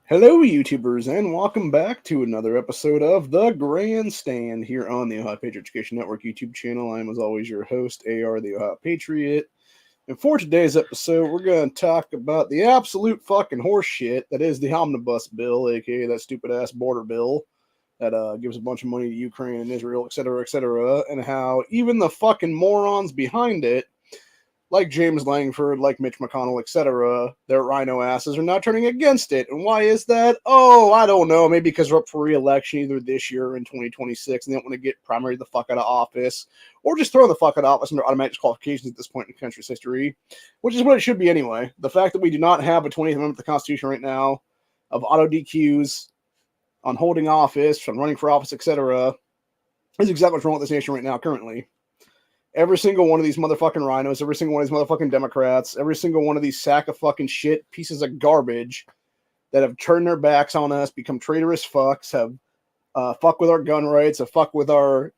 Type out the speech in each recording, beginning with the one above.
Hello, YouTubers, and welcome back to another episode of The Grandstand here on the Ohio Patriot Education Network YouTube channel. I am, as always, your host, AR, the Ohio Patriot. And for today's episode, we're going to talk about the absolute fucking horse shit that is the Omnibus bill, aka that stupid-ass border bill that gives a bunch of money to Ukraine and Israel, etc., and how even the fucking morons behind it, like James Langford, like Mitch McConnell, etc., their RINO asses are now turning against it. And why is that? Oh, I don't know. Maybe because we're up for re-election either this year or in 2026, and they don't want to get primary the fuck out of office, or just throw the fuck out of office under automatic disqualifications at this point in the country's history, which is what it should be anyway. The fact that we do not have a 20th Amendment to the Constitution right now of auto DQs on holding office, on running for office, etc., is exactly what's wrong with this nation right now currently. Every single one of these motherfucking RINOs, every single one of these motherfucking Democrats, every single one of these sack of fucking shit pieces of garbage that have turned their backs on us, become traitorous fucks, have fucked with our gun rights, have fucked with the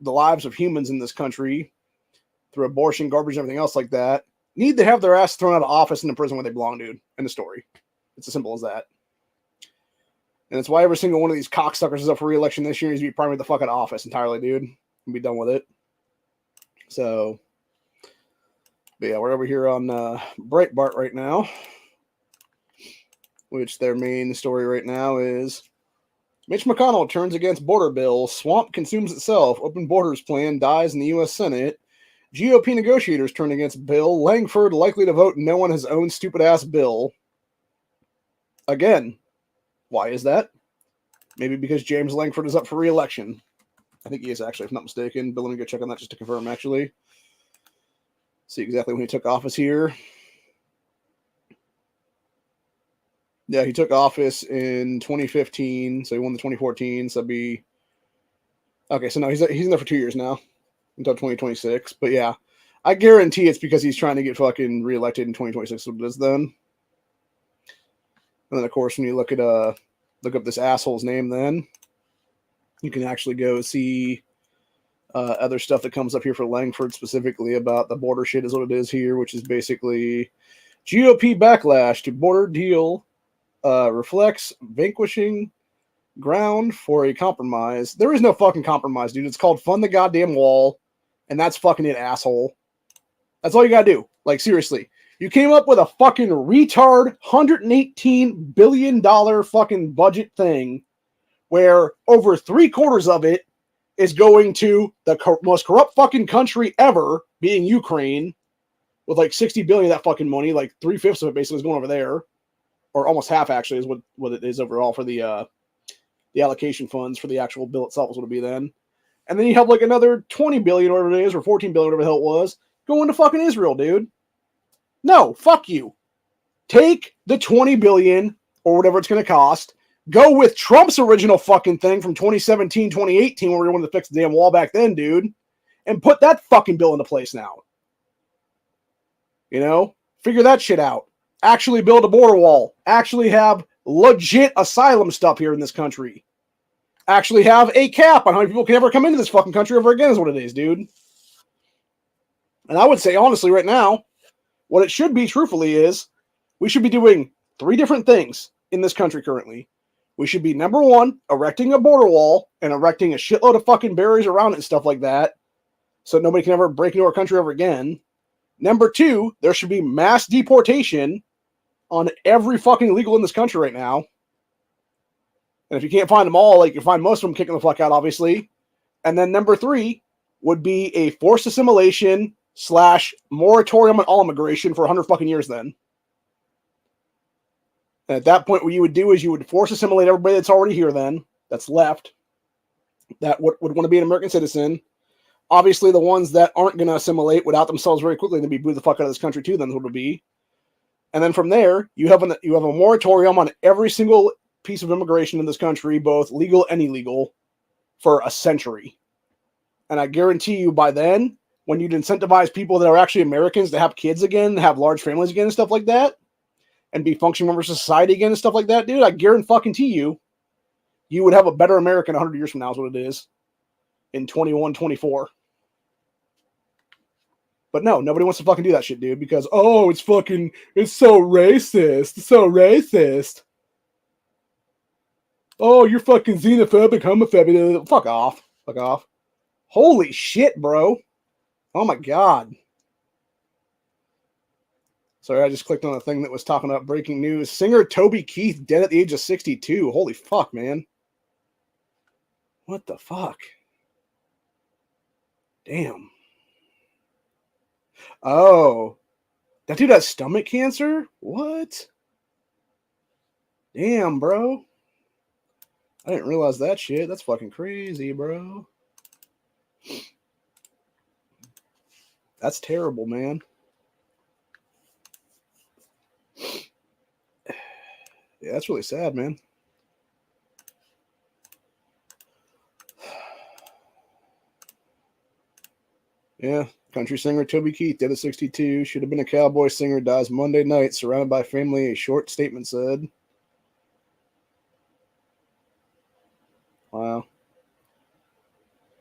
lives of humans in this country through abortion, garbage, and everything else like that, need to have their ass thrown out of office and in prison where they belong, dude. End of story. It's as simple as that. And it's why every single one of these cocksuckers is up for re-election this year needs to be primary the fuck out of office entirely, dude. And be done with it. So, but yeah, we're over here on Breitbart right now, which their main story right now is Mitch McConnell turns against border bill, swamp consumes itself, open borders plan dies in the U.S. Senate, GOP negotiators turn against bill, Langford likely to vote no on his own stupid-ass bill. Again, why is that? Maybe because James Langford is up for re-election. I think he is, actually, if I'm not mistaken. But let me go check on that just to confirm, actually. See exactly when he took office here. Yeah, he took office in 2015, so he won the 2014, so that'd be... Okay, so no, he's in there for 2 years now, until 2026. But yeah, I guarantee it's because he's trying to get fucking reelected in 2026, so it is then. And then, of course, when you look up this asshole's name then, you can actually go see other stuff that comes up here for Langford specifically about the border shit is what it is here, which is basically GOP backlash to border deal reflects vanquishing ground for a compromise. There is no fucking compromise, dude. It's called fund the goddamn wall, and that's fucking it, asshole. That's all you gotta do. Like, seriously. You came up with a fucking retard $118 billion fucking budget thing where over 3/4 of it is going to the most corrupt fucking country ever, being Ukraine, with like $60 billion of that fucking money, like 3/5 of it basically is going over there, or almost half actually is what it is overall for the allocation funds for the actual bill itself is what it'd be then. And then you have like another 20 billion or whatever it is, or 14 billion, whatever the hell it was, going to fucking Israel, dude. No, fuck you. Take the 20 billion or whatever it's going to cost. Go with Trump's original fucking thing from 2017, 2018, where we wanted to fix the damn wall back then, dude. And put that fucking bill into place now. You know? Figure that shit out. Actually build a border wall. Actually have legit asylum stuff here in this country. Actually have a cap on how many people can ever come into this fucking country ever again is what it is, dude. And I would say, honestly, right now, what it should be, truthfully, is we should be doing 3 different things in this country currently. We should be, number 1, erecting a border wall and erecting a shitload of fucking barriers around it and stuff like that so nobody can ever break into our country ever again. Number 2, there should be mass deportation on every fucking illegal in this country right now. And if you can't find them all, like you find most of them kicking the fuck out, obviously. And then number 3 would be a forced assimilation / moratorium on all immigration for 100 fucking years then. And at that point, what you would do is you would force assimilate everybody that's already here then, that's left, that would want to be an American citizen. Obviously, the ones that aren't going to assimilate would out themselves very quickly and then be booed the fuck out of this country too, then what it would be. And then from there, you have a moratorium on every single piece of immigration in this country, both legal and illegal, for a century. And I guarantee you by then, when you'd incentivize people that are actually Americans to have kids again, have large families again and stuff like that, and be functioning members of society again and stuff like that, dude, I guarantee you would have a better America 100 years from now is what it is in 21, 24. But no, nobody wants to fucking do that shit, dude, because, oh, it's so racist. It's so racist. Oh, you're fucking xenophobic, homophobic. Fuck off. Fuck off. Holy shit, bro. Oh my god. Sorry, I just clicked on a thing that was talking about breaking news. Singer Toby Keith dead at the age of 62. Holy fuck, man. What the fuck? Damn. Oh. That dude has stomach cancer? What? Damn, bro. I didn't realize that shit. That's fucking crazy, bro. That's terrible, man. Yeah, that's really sad, man. Yeah, country singer Toby Keith, dead at 62. Should have been a cowboy singer, dies Monday night, surrounded by family, a short statement said. Wow.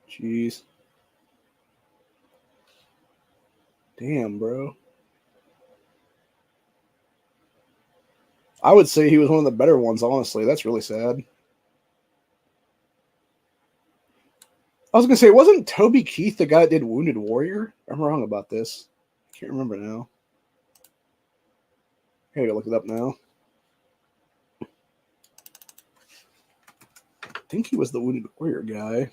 Jeez. Damn, bro. I would say he was one of the better ones, honestly. That's really sad. I was going to say, wasn't Toby Keith the guy that did Wounded Warrior? I'm wrong about this. I can't remember now. I gotta look it up now. I think he was the Wounded Warrior guy.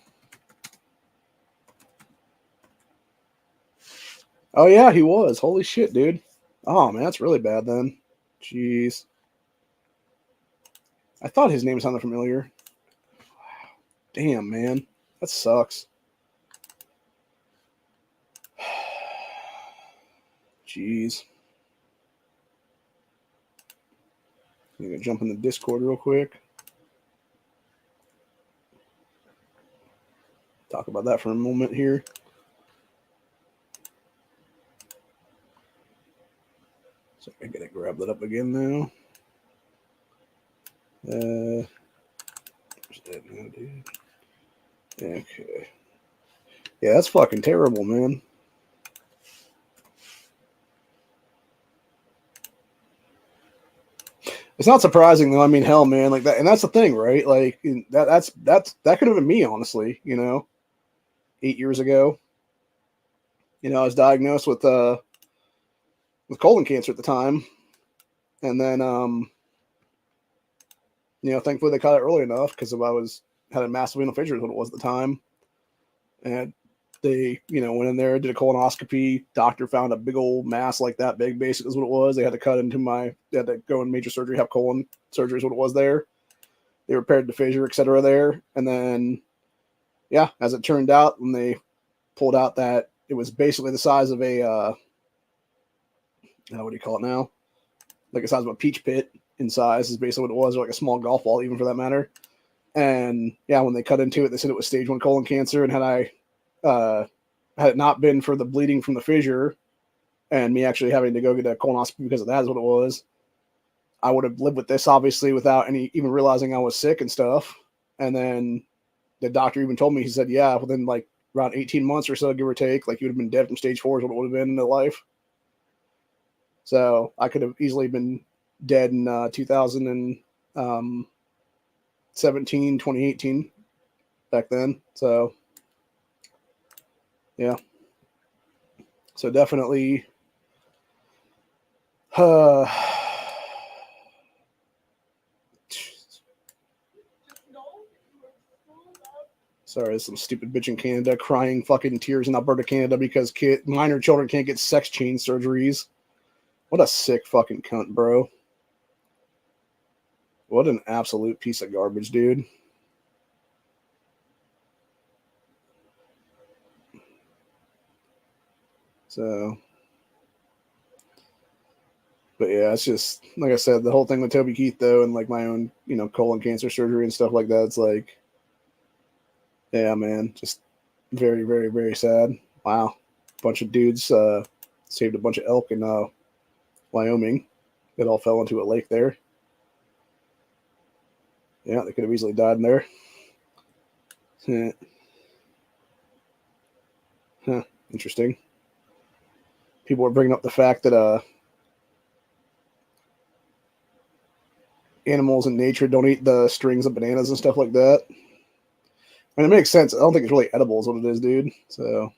Oh, yeah, he was. Holy shit, dude. Oh, man, that's really bad then. Jeez. I thought his name sounded familiar. Damn, man. That sucks. Jeez. I'm going to jump in the Discord real quick. Talk about that for a moment here. So I gotta grab that up again now. Where's that now, dude? Okay. Yeah, that's fucking terrible, man. It's not surprising though. I mean, hell, man, like that, and that's the thing, right? Like that could have been me, honestly. 8 years ago. I was diagnosed with colon cancer at the time, and then thankfully they caught it early enough because had a massive renal fissure is what it was at the time, and they went in there, did a colonoscopy. Doctor found a big old mass like that big, basically is what it was. They had to they had to go in major surgery, have colon surgery is what it was there. They repaired the fissure, etc. there, and then yeah, as it turned out, when they pulled out that it was basically the size of a what do you call it now? Like the size of a peach pit in size is basically what it was, or like a small golf ball, even for that matter. And yeah, when they cut into it, they said it was stage 1 colon cancer. And had it not been for the bleeding from the fissure and me actually having to go get a colonoscopy because of that is what it was, I would have lived with this obviously without even realizing I was sick and stuff. And then the doctor even told me, he said, yeah, within like around 18 months or so, give or take, like you would have been dead from stage 4 is what it would have been in the life. So I could have easily been dead in 2017, 2018 back then. So yeah. So definitely sorry, there's some stupid bitch in Canada crying fucking tears in Alberta, Canada because minor children can't get sex change surgeries. What a sick fucking cunt, bro. What an absolute piece of garbage, dude. So, but yeah, it's just, like I said, the whole thing with Toby Keith, though, and like my own, colon cancer surgery and stuff like that, it's like, yeah, man, just very, very, very sad. Wow. Bunch of dudes saved a bunch of elk in Wyoming. It all fell into a lake there. Yeah, they could have easily died in there. Huh. Interesting. People were bringing up the fact that animals in nature don't eat the strings of bananas and stuff like that. I mean, it makes sense. I don't think it's really edible is what it is, dude. So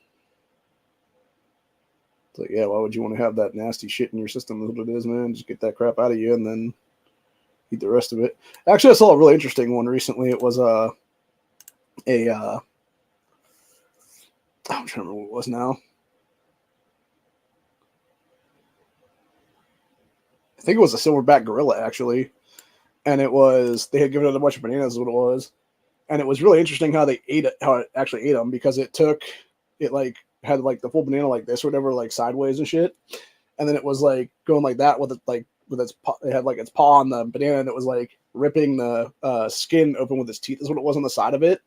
it's like, yeah, why would you want to have that nasty shit in your system is what it is, man. Just get that crap out of you and then eat the rest of it. Actually, I saw a really interesting one recently. It was I'm trying to remember what it was now. I think it was a silverback gorilla, actually. And it was, they had given it a bunch of bananas is what it was. And it was really interesting how they ate it, how it actually ate them, because it like had like the full banana like this or whatever, like sideways and shit. And then it was like going like that with it, like with its paw, it had like its paw on the banana and it was like ripping the skin open with its teeth is what it was on the side of it.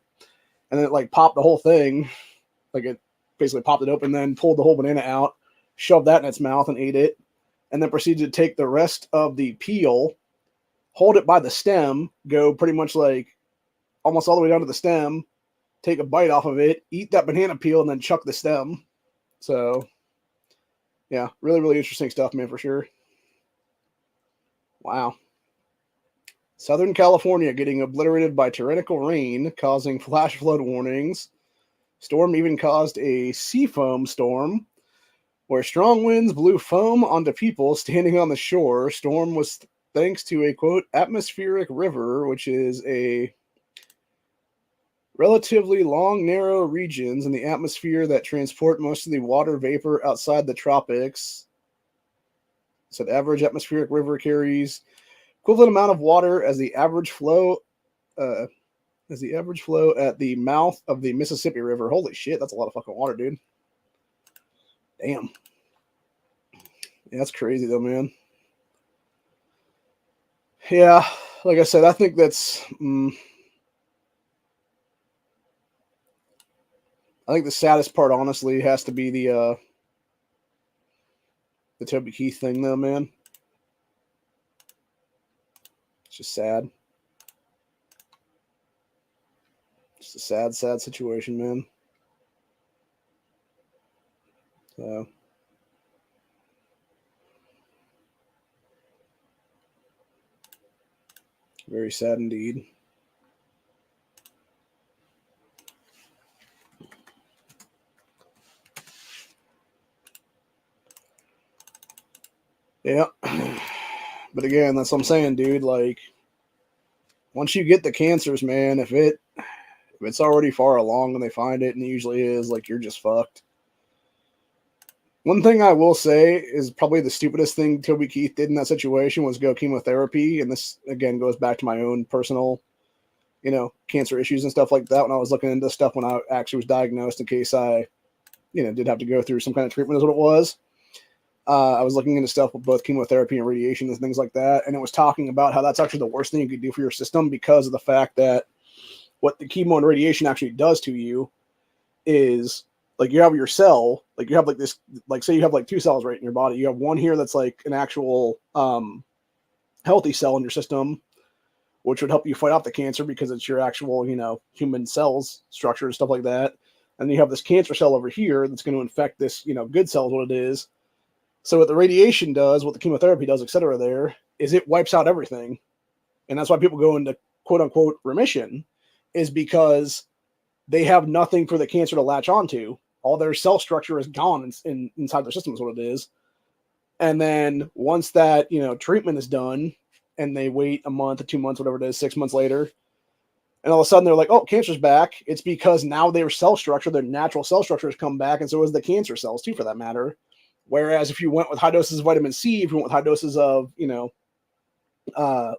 And then it like popped the whole thing, like it basically popped it open, then pulled the whole banana out, shoved that in its mouth and ate it, and then proceeded to take the rest of the peel, hold it by the stem, go pretty much like almost all the way down to the stem, take a bite off of it, eat that banana peel, and then chuck the stem. So, yeah, really, really interesting stuff, man, for sure. Wow. Southern California getting obliterated by torrential rain, causing flash flood warnings. Storm even caused a sea foam storm, where strong winds blew foam onto people standing on the shore. Storm was thanks to a, quote, atmospheric river, which is a relatively long, narrow regions in the atmosphere that transport most of the water vapor outside the tropics. So the average atmospheric river carries equivalent amount of water as the average flow at the mouth of the Mississippi River. Holy shit, that's a lot of fucking water, dude. Damn. Yeah, that's crazy though, man. Yeah, like I said, I think that's I think the saddest part, honestly, has to be the Toby Keith thing, though, man. It's just sad. Just a sad, sad situation, man. So, very sad indeed. Yeah. But again, that's what I'm saying, dude. Like, once you get the cancers, man, if it's already far along and they find it, and it usually is, like, you're just fucked. One thing I will say is probably the stupidest thing Toby Keith did in that situation was go chemotherapy. And this, again, goes back to my own personal, cancer issues and stuff like that. When I was looking into stuff when I actually was diagnosed, in case I, did have to go through some kind of treatment is what it was. I was looking into stuff with both chemotherapy and radiation and things like that. And it was talking about how that's actually the worst thing you could do for your system, because of the fact that what the chemo and radiation actually does to you is, like, you have your cell, like you have like this, like say you have like two cells right in your body. You have one here that's like an actual healthy cell in your system, which would help you fight off the cancer because it's your actual, human cells structure and stuff like that. And you have this cancer cell over here that's going to infect this, good cell is what it is. So what the radiation does, what the chemotherapy does, et cetera, there is it wipes out everything. And that's why people go into quote unquote remission, is because they have nothing for the cancer to latch onto. All their cell structure is gone inside their system is what it is. And then once that, treatment is done and they wait a month or 2 months, whatever it is, 6 months later, and all of a sudden they're like, oh, cancer's back. It's because now their cell structure, their natural cell structure has come back. And so is the cancer cells too, for that matter. Whereas if you went with high doses of vitamin C, if you went with high doses of,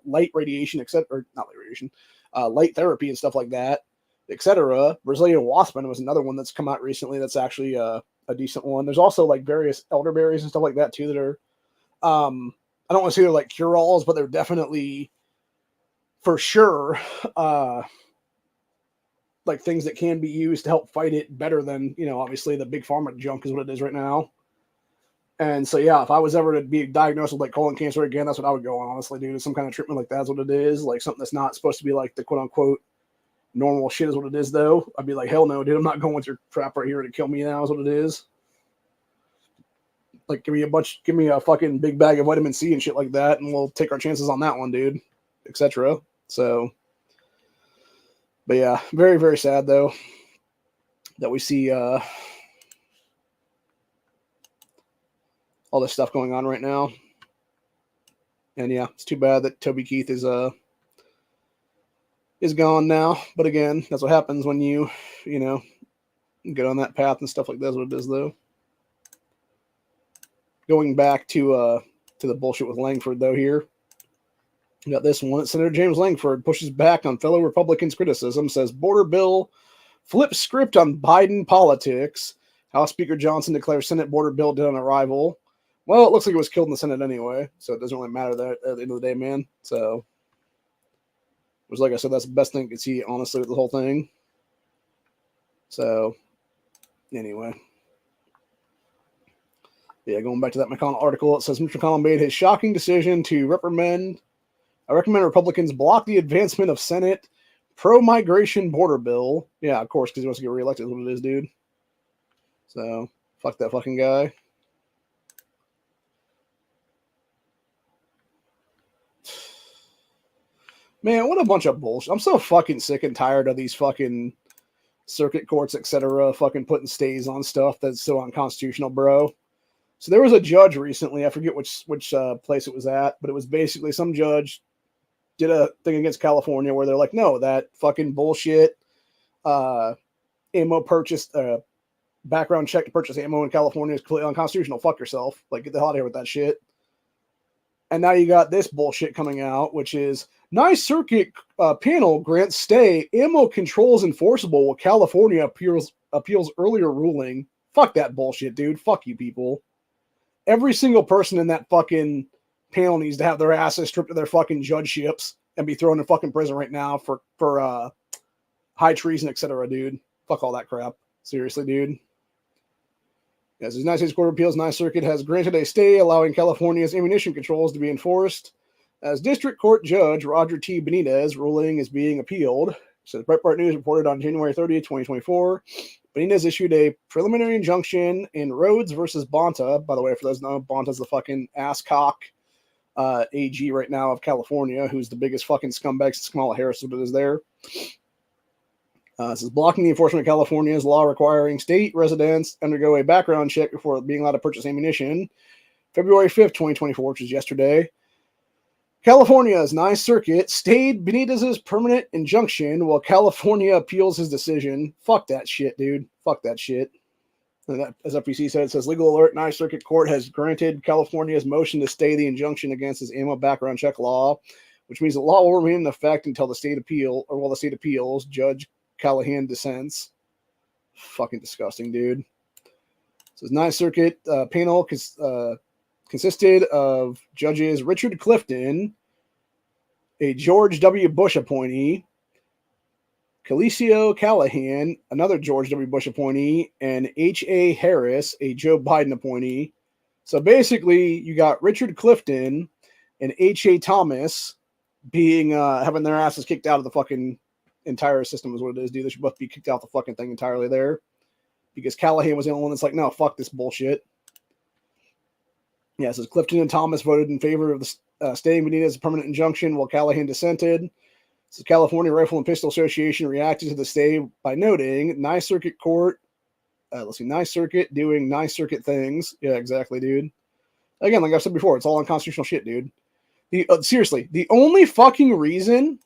light radiation, or not light radiation, light therapy and stuff like that, etc. Brazilian waspin was another one that's come out recently that's actually a decent one. There's also like various elderberries and stuff like that too that are, I don't want to say they're like cure-alls, but they're definitely for sure like things that can be used to help fight it better than, obviously the big pharma junk is what it is right now. And so, yeah, if I was ever to be diagnosed with like colon cancer again, that's what I would go on, honestly, dude. Some kind of treatment like that's what it is. Like something that's not supposed to be like the quote unquote normal shit is what it is, though. I'd be like, hell no, dude. I'm not going with your crap right here to kill me now is what it is. Like, give me a fucking big bag of vitamin C and shit like that, and we'll take our chances on that one, dude. etc. So, but yeah, very, very sad though that we see all this stuff going on right now. And yeah, it's too bad that Toby Keith is gone now. But again, that's what happens when you know, get on that path and stuff like that's what it is though. Going back to the bullshit with Langford though here. We got this one. Senator James Langford pushes back on fellow Republicans' criticism, says border bill flips script on Biden politics. House Speaker Johnson declares Senate border bill dead on arrival. Well, it looks like it was killed in the Senate anyway, so it doesn't really matter that at the end of the day, man. So, it was like I said, that's the best thing you could see, honestly, with the whole thing. So, anyway. Yeah, going back to that McConnell article, it says Mitch McConnell made his shocking decision to recommend Republicans block the advancement of Senate pro-migration border bill. Yeah, of course, because he wants to get reelected is what it is, dude. So, fuck that fucking guy. Man, what a bunch of bullshit. I'm so fucking sick and tired of these fucking circuit courts, etc., fucking putting stays on stuff that's so unconstitutional, bro. So there was a judge recently, I forget which place it was at, but it was basically some judge did a thing against California where they're like, no, that fucking bullshit ammo purchase, background check to purchase ammo in California is completely unconstitutional. Fuck yourself. Like, get the hell out of here with that shit. And now you got this bullshit coming out, which is Ninth Circuit panel grants stay. Ammo controls enforceable while California appeals earlier ruling. Fuck that bullshit, dude. Fuck you people. Every single person in that fucking panel needs to have their asses stripped of their fucking judgeships and be thrown in fucking prison right now for high treason, etc., dude. Fuck all that crap. Seriously, dude. Yes, the United States Court of Appeals Ninth Circuit has granted a stay allowing California's ammunition controls to be enforced. As District Court Judge Roger T. Benitez ruling is being appealed, says Breitbart News reported on January 30th, 2024. Benitez issued a preliminary injunction in Rhodes versus Bonta. By the way, for those who know, Bonta's the fucking asscock AG right now of California, who's the biggest fucking scumbag since Kamala Harris is there. This is blocking the enforcement of California's law requiring state residents undergo a background check before being allowed to purchase ammunition. February 5th, 2024, which is yesterday. California's Ninth Circuit stayed Benitez's permanent injunction while California appeals his decision. Fuck that shit, dude. Fuck that shit. And that, as FPC said, it says legal alert. Ninth Circuit Court has granted California's motion to stay the injunction against his ammo background check law, which means the law will remain in effect until the state appeals. Judge Callahan dissents. Fucking disgusting, dude. So his Ninth Circuit panel consisted of judges Richard Clifton, a George W. Bush appointee, Calicio Callahan, another George W. Bush appointee, and H.A. Harris, a Joe Biden appointee. So basically, you got Richard Clifton and H.A. Thomas being having their asses kicked out of the fucking entire system is what it is, dude. They should both be kicked out the fucking thing entirely there. Because Callahan was the only one that's like, no, fuck this bullshit. Yeah, it says Clifton and Thomas voted in favor of the staying Benitez's permanent injunction while Callahan dissented. The California Rifle and Pistol Association reacted to the stay by noting Ninth Circuit Court. Ninth Circuit doing Ninth Circuit things. Yeah, exactly, dude. Again, like I've said before, it's all unconstitutional shit, dude. Seriously, the only fucking reason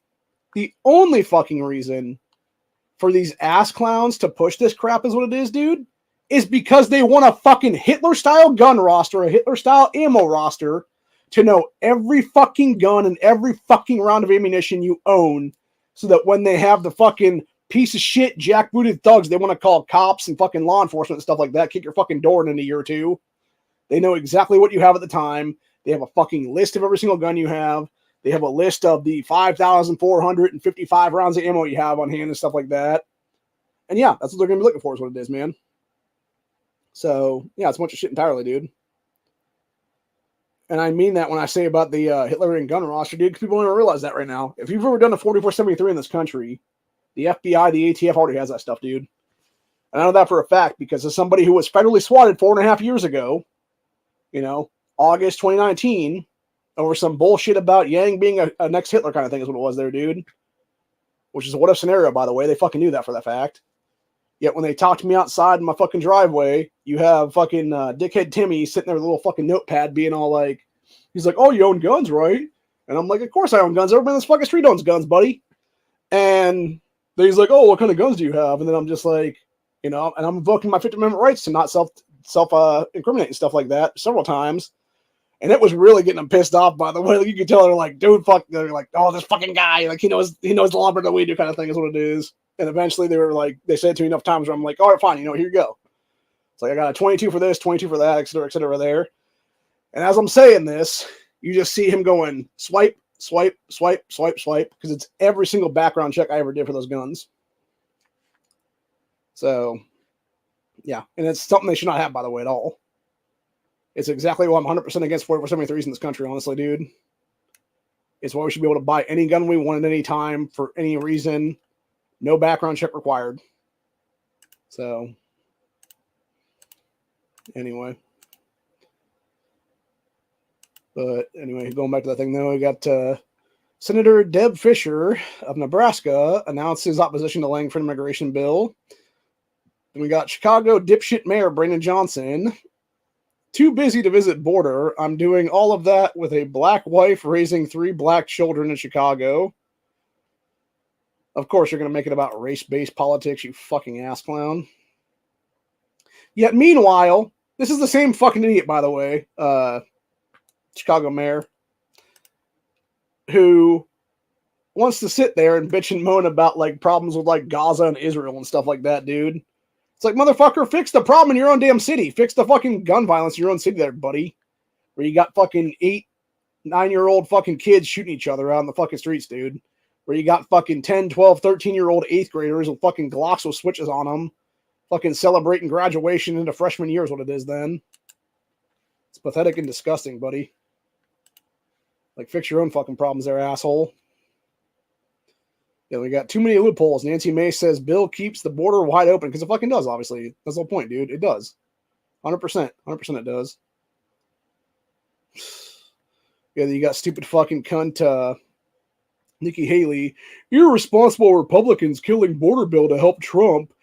for these ass clowns to push this crap is what it is, dude, is because they want a fucking Hitler-style gun roster, a Hitler-style ammo roster, to know every fucking gun and every fucking round of ammunition you own, so that when they have the fucking piece of shit jackbooted thugs they want to call cops and fucking law enforcement and stuff like that kick your fucking door in a year or two, they know exactly what you have at the time. They have a fucking list of every single gun you have. They have a list of the 5,455 rounds of ammo you have on hand and stuff like that. And yeah, that's what they're going to be looking for is what it is, man. So, yeah, it's a bunch of shit entirely, dude. And I mean that when I say about the Hitlerian gun roster, dude, because people don't realize that right now. If you've ever done a 4473 in this country, the FBI, the ATF already has that stuff, dude. And I know that for a fact because as somebody who was federally swatted 4.5 years ago, you know, August 2019, over some bullshit about Yang being a next Hitler kind of thing is what it was there, dude. Which is a what-if scenario, by the way. They fucking knew that for that fact. Yet when they talked to me outside in my fucking driveway, you have fucking dickhead Timmy sitting there with a little fucking notepad being all like, he's like, oh, you own guns, right? And I'm like, of course I own guns. Everybody in this fucking street owns guns, buddy. And then he's like, oh, what kind of guns do you have? And then I'm just like, and I'm invoking my Fifth Amendment rights to not self-incriminate and stuff like that several times. And it was really getting them pissed off, by the way. Like, you could tell they're like, dude, fuck. They're like, oh, this fucking guy. Like, he knows longer than we do kind of thing is what it is. And eventually they were like, they said it to me enough times where I'm like, all right, fine. Here you go. It's like, I got a 22 for this, 22 for that, et cetera there. And as I'm saying this, you just see him going swipe, swipe, swipe, swipe, swipe, because it's every single background check I ever did for those guns. So, yeah. And it's something they should not have, by the way, at all. It's exactly why I'm 100% against 4473s in this country, honestly, dude. It's why we should be able to buy any gun we want at any time for any reason. No background check required. So, anyway. But anyway, going back to that thing, though, we got Senator Deb Fischer of Nebraska announced his opposition to Langford immigration bill. And we got Chicago dipshit Mayor Brandon Johnson. Too busy to visit border. I'm doing all of that with a black wife raising 3 black children in Chicago. Of course, you're going to make it about race-based politics, you fucking ass clown. Yet, meanwhile, this is the same fucking idiot, by the way, Chicago mayor, who wants to sit there and bitch and moan about, like, problems with, like, Gaza and Israel and stuff like that, dude. It's like, motherfucker, fix the problem in your own damn city. Fix the fucking gun violence in your own city there, buddy. Where you got fucking 8, 9-year-old fucking kids shooting each other out in the fucking streets, dude. Where you got fucking 10, 12, 13-year-old 8th graders with fucking Glocks with switches on them. Fucking celebrating graduation into freshman year is what it is then. It's pathetic and disgusting, buddy. Like, fix your own fucking problems there, asshole. Yeah, we got too many loopholes. Nancy Mace says bill keeps the border wide open because it fucking does, obviously. That's the whole point, dude. It does. 100%. 100% it does. Yeah, you got stupid fucking cunt Nikki Haley. Irresponsible Republicans killing border bill to help Trump.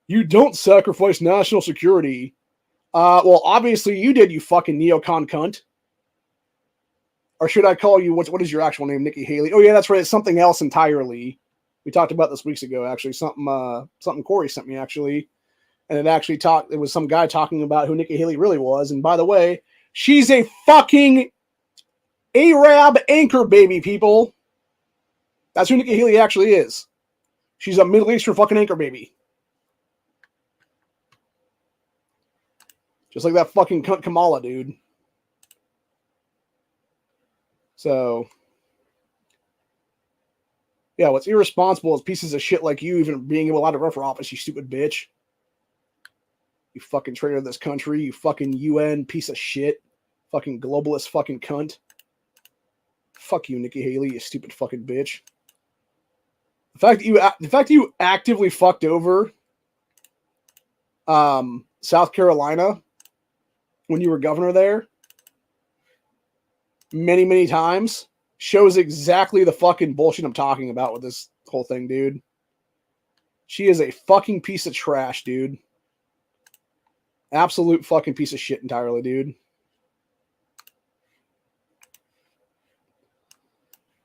You don't sacrifice national security. Well, obviously you did, you fucking neocon cunt. Or should I call you, what is your actual name, Nikki Haley? Oh, yeah, that's right. It's something else entirely. We talked about this weeks ago, actually. Something Corey sent me, actually. And it was some guy talking about who Nikki Haley really was. And by the way, she's a fucking Arab anchor baby, people. That's who Nikki Haley actually is. She's a Middle Eastern fucking anchor baby. Just like that fucking cunt Kamala, dude. So, yeah, what's irresponsible is pieces of shit like you even being allowed to run for office, you stupid bitch. You fucking traitor to this country, you fucking UN piece of shit. Fucking globalist fucking cunt. Fuck you, Nikki Haley, you stupid fucking bitch. The fact that you actively fucked over South Carolina when you were governor there many, many times shows exactly the fucking bullshit I'm talking about with this whole thing, dude. She is a fucking piece of trash, dude. Absolute fucking piece of shit entirely, dude.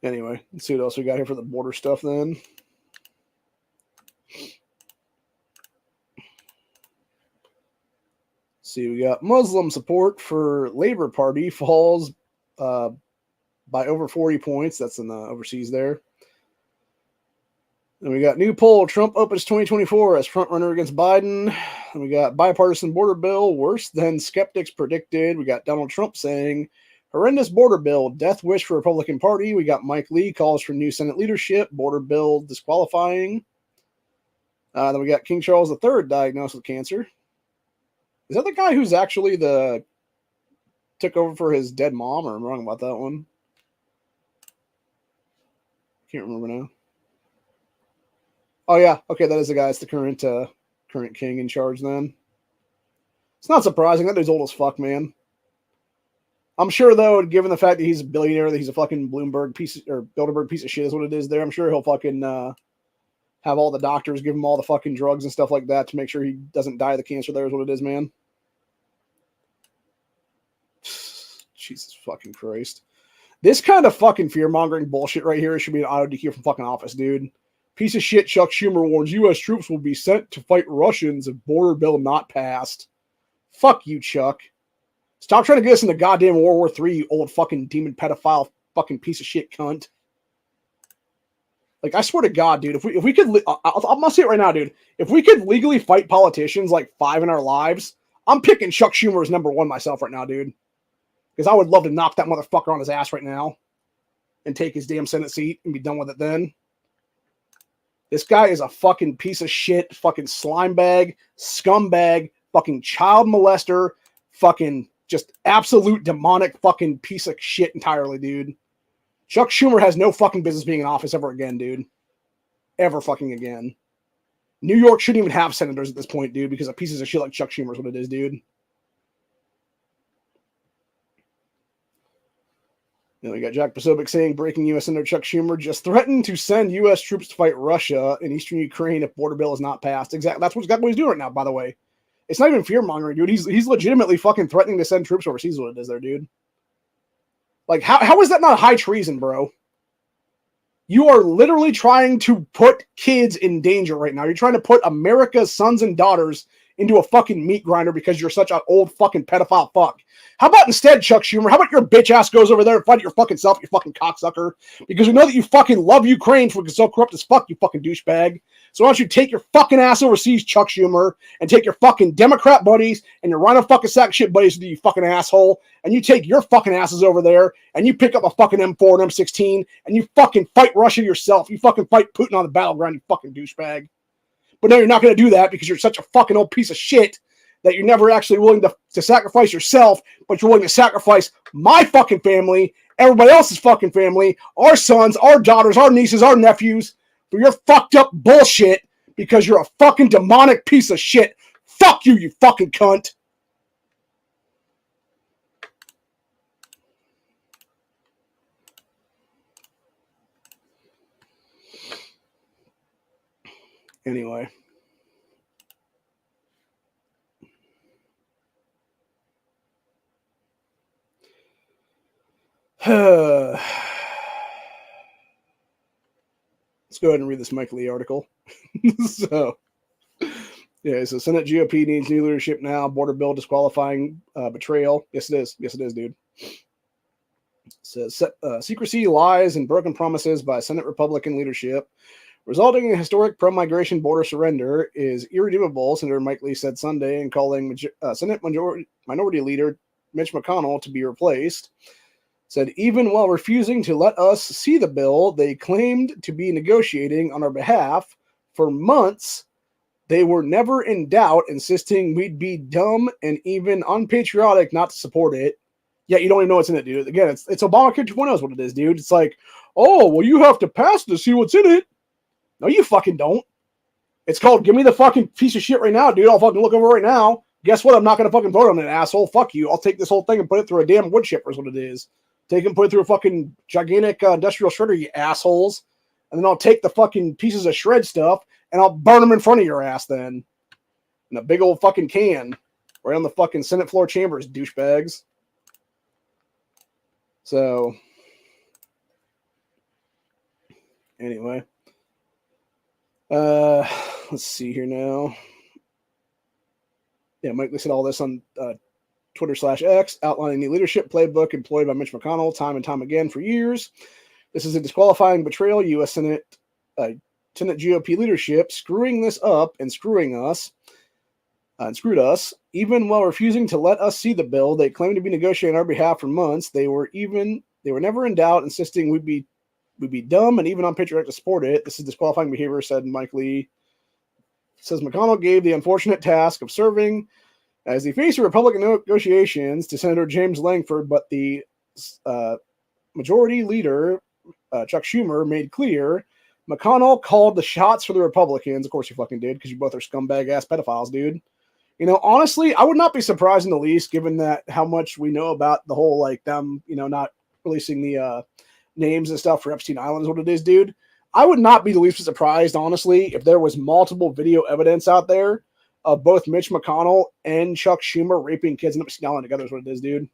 Anyway, let's see what else we got here for the border stuff then. See, we got Muslim support for Labor Party falls by over 40 points. That's in the overseas there. And we got new poll. Trump opens 2024 as frontrunner against Biden. And we got bipartisan border bill worse than skeptics predicted. We got Donald Trump saying horrendous border bill, death wish for Republican Party. We got Mike Lee calls for new Senate leadership, border bill disqualifying. Then we got King Charles III diagnosed with cancer. Is that the guy who's actually took over for his dead mom, or I'm wrong about that one? Can't remember now. Oh yeah, okay, that is the guy. It's the current king in charge then. It's not surprising. That dude's old as fuck, man. I'm sure, though, given the fact that he's a billionaire, that he's a fucking Bloomberg piece or Bilderberg piece of shit is what it is there, I'm sure he'll fucking have all the doctors give him all the fucking drugs and stuff like that to make sure he doesn't die of the cancer there is what it is, man. Jesus fucking Christ. This kind of fucking fear-mongering bullshit right here should be an auto-DQ from fucking office, dude. Piece of shit Chuck Schumer warns U.S. troops will be sent to fight Russians if border bill not passed. Fuck you, Chuck. Stop trying to get us into goddamn World War III, you old fucking demon pedophile fucking piece of shit cunt. Like, I swear to God, dude, if we could, I'm gonna say it right now, dude. If we could legally fight politicians like 5 in our lives, I'm picking Chuck Schumer as number 1 myself right now, dude. Because I would love to knock that motherfucker on his ass right now and take his damn Senate seat and be done with it then. This guy is a fucking piece of shit, fucking slime bag, scumbag, fucking child molester, fucking just absolute demonic fucking piece of shit entirely, dude. Chuck Schumer has no fucking business being in office ever again, dude. Ever fucking again. New York shouldn't even have senators at this point, dude, because a piece of shit like Chuck Schumer is what it is, dude. Then we got Jack Posobiec saying, breaking U.S. Senator Chuck Schumer just threatened to send U.S. troops to fight Russia in eastern Ukraine if border bill is not passed. Exactly. That's what he's doing right now, by the way. It's not even fear-mongering, dude. He's legitimately fucking threatening to send troops overseas what it is there, dude. Like, how is that not high treason, bro? You are literally trying to put kids in danger right now. You're trying to put America's sons and daughters into a fucking meat grinder because you're such an old fucking pedophile fuck. How about instead, Chuck Schumer, how about your bitch ass goes over there and fight your fucking self, you fucking cocksucker? Because we know that you fucking love Ukraine for it's so corrupt as fuck, you fucking douchebag. So why don't you take your fucking ass overseas, Chuck Schumer, and take your fucking Democrat buddies and your RINO fucking sack shit buddies with you fucking asshole, and you take your fucking asses over there, and you pick up a fucking M4 and M16, and you fucking fight Russia yourself. You fucking fight Putin on the battleground, you fucking douchebag. But no, you're not going to do that because you're such a fucking old piece of shit that you're never actually willing to sacrifice yourself, but you're willing to sacrifice my fucking family, everybody else's fucking family, our sons, our daughters, our nieces, our nephews, for your fucked up bullshit because you're a fucking demonic piece of shit. Fuck you, you fucking cunt. Anyway. Let's go ahead and read this Mike Lee article. So Senate GOP needs new leadership now. Border bill disqualifying betrayal. Yes, it is. Yes, it is, dude. It says secrecy, lies, and broken promises by Senate Republican leadership, resulting in a historic pro-migration border surrender, is irredeemable, Senator Mike Lee said Sunday in calling Senate Minority Leader Mitch McConnell to be replaced. Said, even while refusing to let us see the bill they claimed to be negotiating on our behalf for months, they were never in doubt, insisting we'd be dumb and even unpatriotic not to support it. Yet you don't even know what's in it, dude. Again, it's Obamacare 2.0 is what it is, dude. It's like, oh, well, you have to pass to see what's in it. No, you fucking don't. It's called, give me the fucking piece of shit right now, dude. I'll fucking look over right now. Guess what? I'm not going to fucking vote on it, asshole. Fuck you. I'll take this whole thing and put it through a damn wood chipper is what it is. Take and put it through a fucking gigantic industrial shredder, you assholes. And then I'll take the fucking pieces of shred stuff and I'll burn them in front of your ass then. In a big old fucking can. Right on the fucking Senate floor chambers, douchebags. So, anyway. Let's see here now. Yeah, Mike listed all this on Twitter/X, outlining the leadership playbook employed by Mitch McConnell time and time again for years. This is a disqualifying betrayal. U.S. Senate GOP leadership screwing this up and screwing us and screwed us. Even while refusing to let us see the bill they claimed to be negotiating on our behalf for months, they were never in doubt, insisting we'd be dumb and even unpatriotic to support it. This is disqualifying behavior, said Mike Lee. It says McConnell gave the unfortunate task of serving as the face of Republican negotiations to Senator James Langford, but the majority leader, Chuck Schumer, made clear McConnell called the shots for the Republicans. Of course you fucking did, because you both are scumbag-ass pedophiles, dude. You know, honestly, I would not be surprised in the least, given that how much we know about the whole, like, them, you know, not releasing the names and stuff for Epstein Island is what it is, dude. I would not be the least surprised, honestly, if there was multiple video evidence out there of both Mitch McConnell and Chuck Schumer raping kids in Epstein Island together is what it is, dude.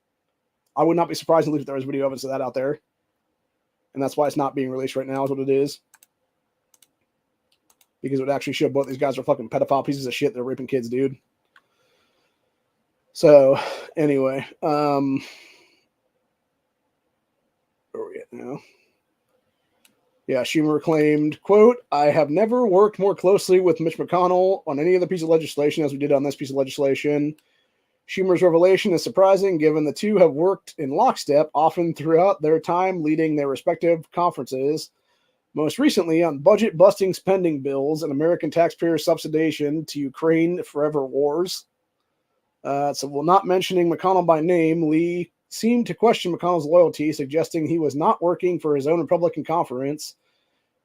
I would not be surprised if there was video evidence of that out there. And that's why it's not being released right now is what it is. Because it would actually show both these guys are fucking pedophile pieces of shit that are raping kids, dude. So, anyway, where are we at now? Yeah, Schumer claimed, quote, "I have never worked more closely with Mitch McConnell on any other piece of legislation as we did on this piece of legislation. Schumer's revelation is surprising given the two have worked in lockstep often throughout their time leading their respective conferences, most recently on budget-busting spending bills and American taxpayer subsidization to Ukraine forever wars." So while not mentioning McConnell by name, Lee seemed to question McConnell's loyalty, suggesting he was not working for his own Republican conference.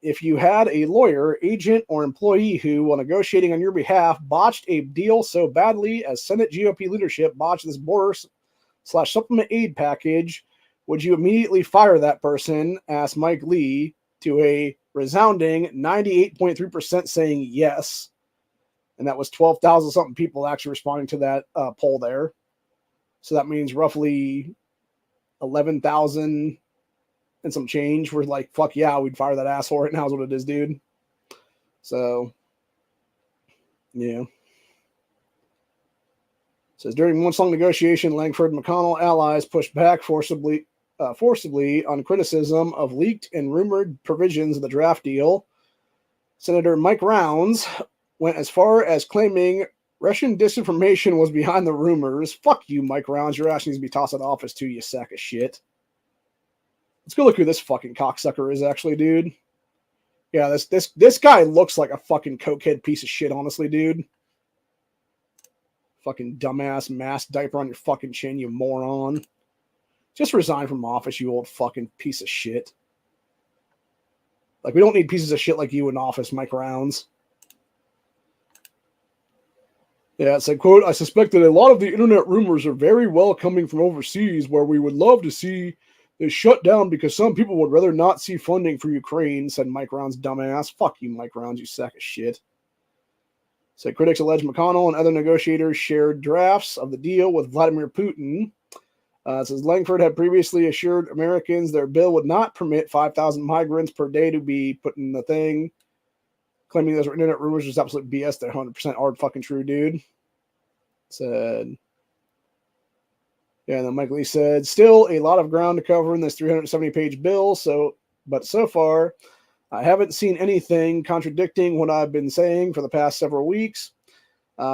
If you had a lawyer, agent, or employee who, while negotiating on your behalf, botched a deal so badly as Senate GOP leadership botched this border/supplement aid package, would you immediately fire that person? Asked Mike Lee, to a resounding 98.3% saying yes. And that was 12,000 something people actually responding to that poll there. So that means roughly 11,000 and some change were like, fuck yeah, we'd fire that asshole right now is what it is, dude. So, yeah. It says, during months-long negotiation, Langford and McConnell allies pushed back forcibly on criticism of leaked and rumored provisions of the draft deal. Senator Mike Rounds went as far as claiming Russian disinformation was behind the rumors. Fuck you, Mike Rounds. Your ass needs to be tossed out of office too, you sack of shit. Let's go look who this fucking cocksucker is actually, dude. Yeah, this guy looks like a fucking cokehead piece of shit, honestly, dude. Fucking dumbass mask diaper on your fucking chin, you moron. Just resign from office, you old fucking piece of shit. Like, we don't need pieces of shit like you in office, Mike Rounds. Yeah, it said, quote, "I suspect that a lot of the internet rumors are very well coming from overseas where we would love to see this shut down because some people would rather not see funding for Ukraine," said Mike Rounds' dumbass. Fuck you, Mike Rounds, you sack of shit. Said critics allege McConnell and other negotiators shared drafts of the deal with Vladimir Putin. It says Langford had previously assured Americans their bill would not permit 5,000 migrants per day to be put in the thing, claiming those were internet rumors was absolute BS. They're 100% hard fucking true, dude. Said, yeah, and then Mike Lee said, still a lot of ground to cover in this 370-page bill, but so far, I haven't seen anything contradicting what I've been saying for the past several weeks.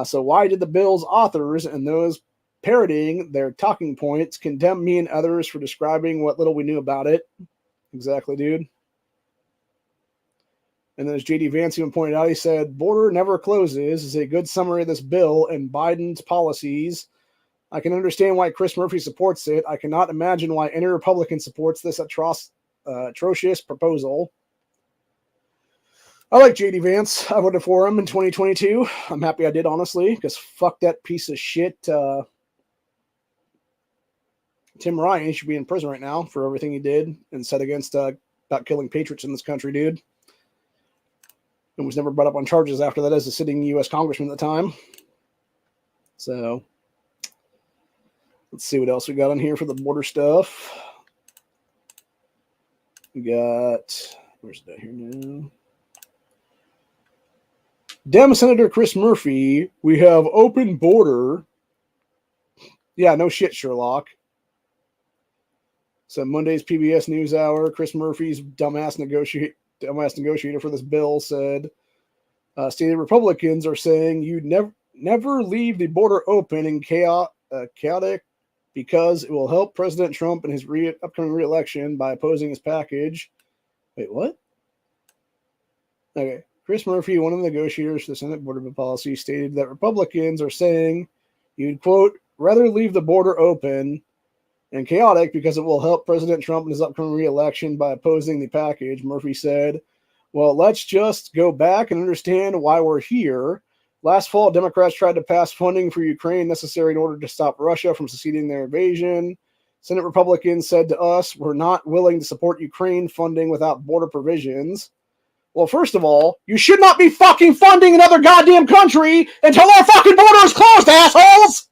So why did the bill's authors and those parroting their talking points condemn me and others for describing what little we knew about it? Exactly, dude. And then as J.D. Vance even pointed out, he said, border never closes is a good summary of this bill and Biden's policies. I can understand why Chris Murphy supports it. I cannot imagine why any Republican supports this atrocious proposal. I like J.D. Vance. I voted for him in 2022. I'm happy I did, honestly, because fuck that piece of shit. Tim Ryan, he should be in prison right now for everything he did and said against about killing patriots in this country, dude. And was never brought up on charges after that as a sitting U.S. congressman at the time. So, let's see what else we got on here for the border stuff. We got, where's that here now? Dem Senator Chris Murphy, we have open border. Yeah, no shit, Sherlock. So Monday's PBS NewsHour, Chris Murphy's dumbass negotiator for this bill said, stated Republicans are saying you'd never leave the border open and chaotic because it will help President Trump in his upcoming re-election by opposing his package. Wait, what? Okay. Chris Murphy, one of the negotiators for the Senate Border Bill Policy, stated that Republicans are saying you'd, quote, rather leave the border open and chaotic because it will help President Trump in his upcoming re-election by opposing the package. Murphy said, well, let's just go back and understand why we're here. Last fall, Democrats tried to pass funding for Ukraine necessary in order to stop Russia from succeeding in their invasion. Senate Republicans said to us, we're not willing to support Ukraine funding without border provisions. Well, first of all, you should not be fucking funding another goddamn country until our fucking border is closed, assholes!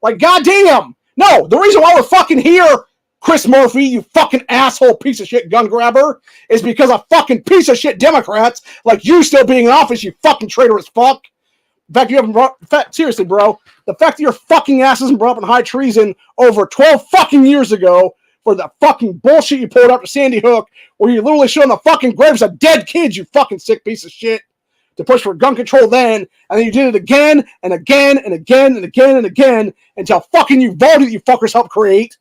Like, goddamn! No, the reason why we're fucking here, Chris Murphy, you fucking asshole piece of shit gun grabber, is because of fucking piece of shit Democrats like you still being in office, you fucking traitorous fuck. In fact, you haven't brought, in fact, seriously, bro, the fact that your fucking ass isn't brought up in high treason over 12 fucking years ago for the fucking bullshit you pulled after Sandy Hook, where you literally showing the fucking graves of dead kids, you fucking sick piece of shit, to push for gun control then, and then you did it again and again and again and again and again until fucking you voted that you fuckers helped create,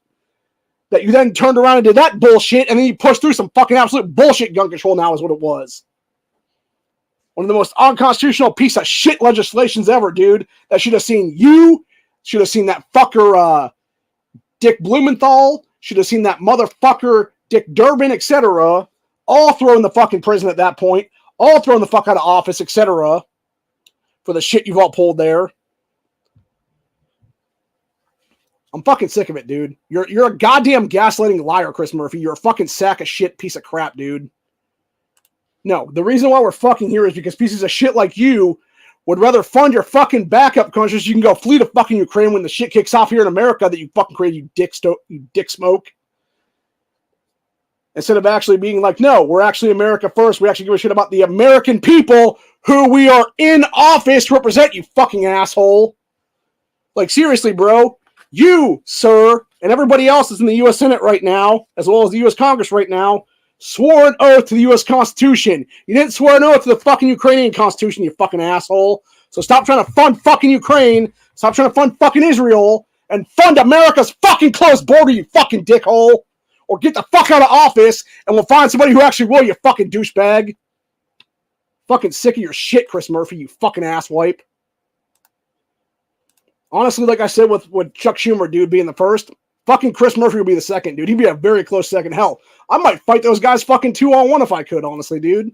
that you then turned around and did that bullshit, and then you pushed through some fucking absolute bullshit gun control now is what it was. One of the most unconstitutional piece of shit legislations ever, dude. That should have seen you, should have seen that fucker Dick Blumenthal, should have seen that motherfucker Dick Durbin, etc. All thrown in the fucking prison at that point, all thrown the fuck out of office, etc. for the shit you've all pulled there. I'm fucking sick of it, dude. You're a goddamn gaslighting liar, Chris Murphy. You're a fucking sack of shit piece of crap, dude. No, the reason why we're fucking here is because pieces of shit like you would rather fund your fucking backup countries so you can go flee to fucking Ukraine when the shit kicks off here in America that you fucking created, you dick smoke. Instead of actually being like, no, we're actually America first. We actually give a shit about the American people who we are in office to represent, you fucking asshole. Like, seriously, bro. You, sir, and everybody else is in the U.S. Senate right now, as well as the U.S. Congress right now, swore an oath to the U.S. Constitution. You didn't swear an oath to the fucking Ukrainian Constitution, you fucking asshole. So stop trying to fund fucking Ukraine, stop trying to fund fucking Israel, and fund America's fucking closed border, you fucking dickhole. Or get the fuck out of office, and we'll find somebody who actually will, you fucking douchebag. Fucking sick of your shit, Chris Murphy, you fucking asswipe. Honestly, like I said with Chuck Schumer, dude, being the first, fucking Chris Murphy would be the second, dude. He'd be a very close second. Hell, I might fight those guys fucking 2-on-1 if I could, honestly, dude.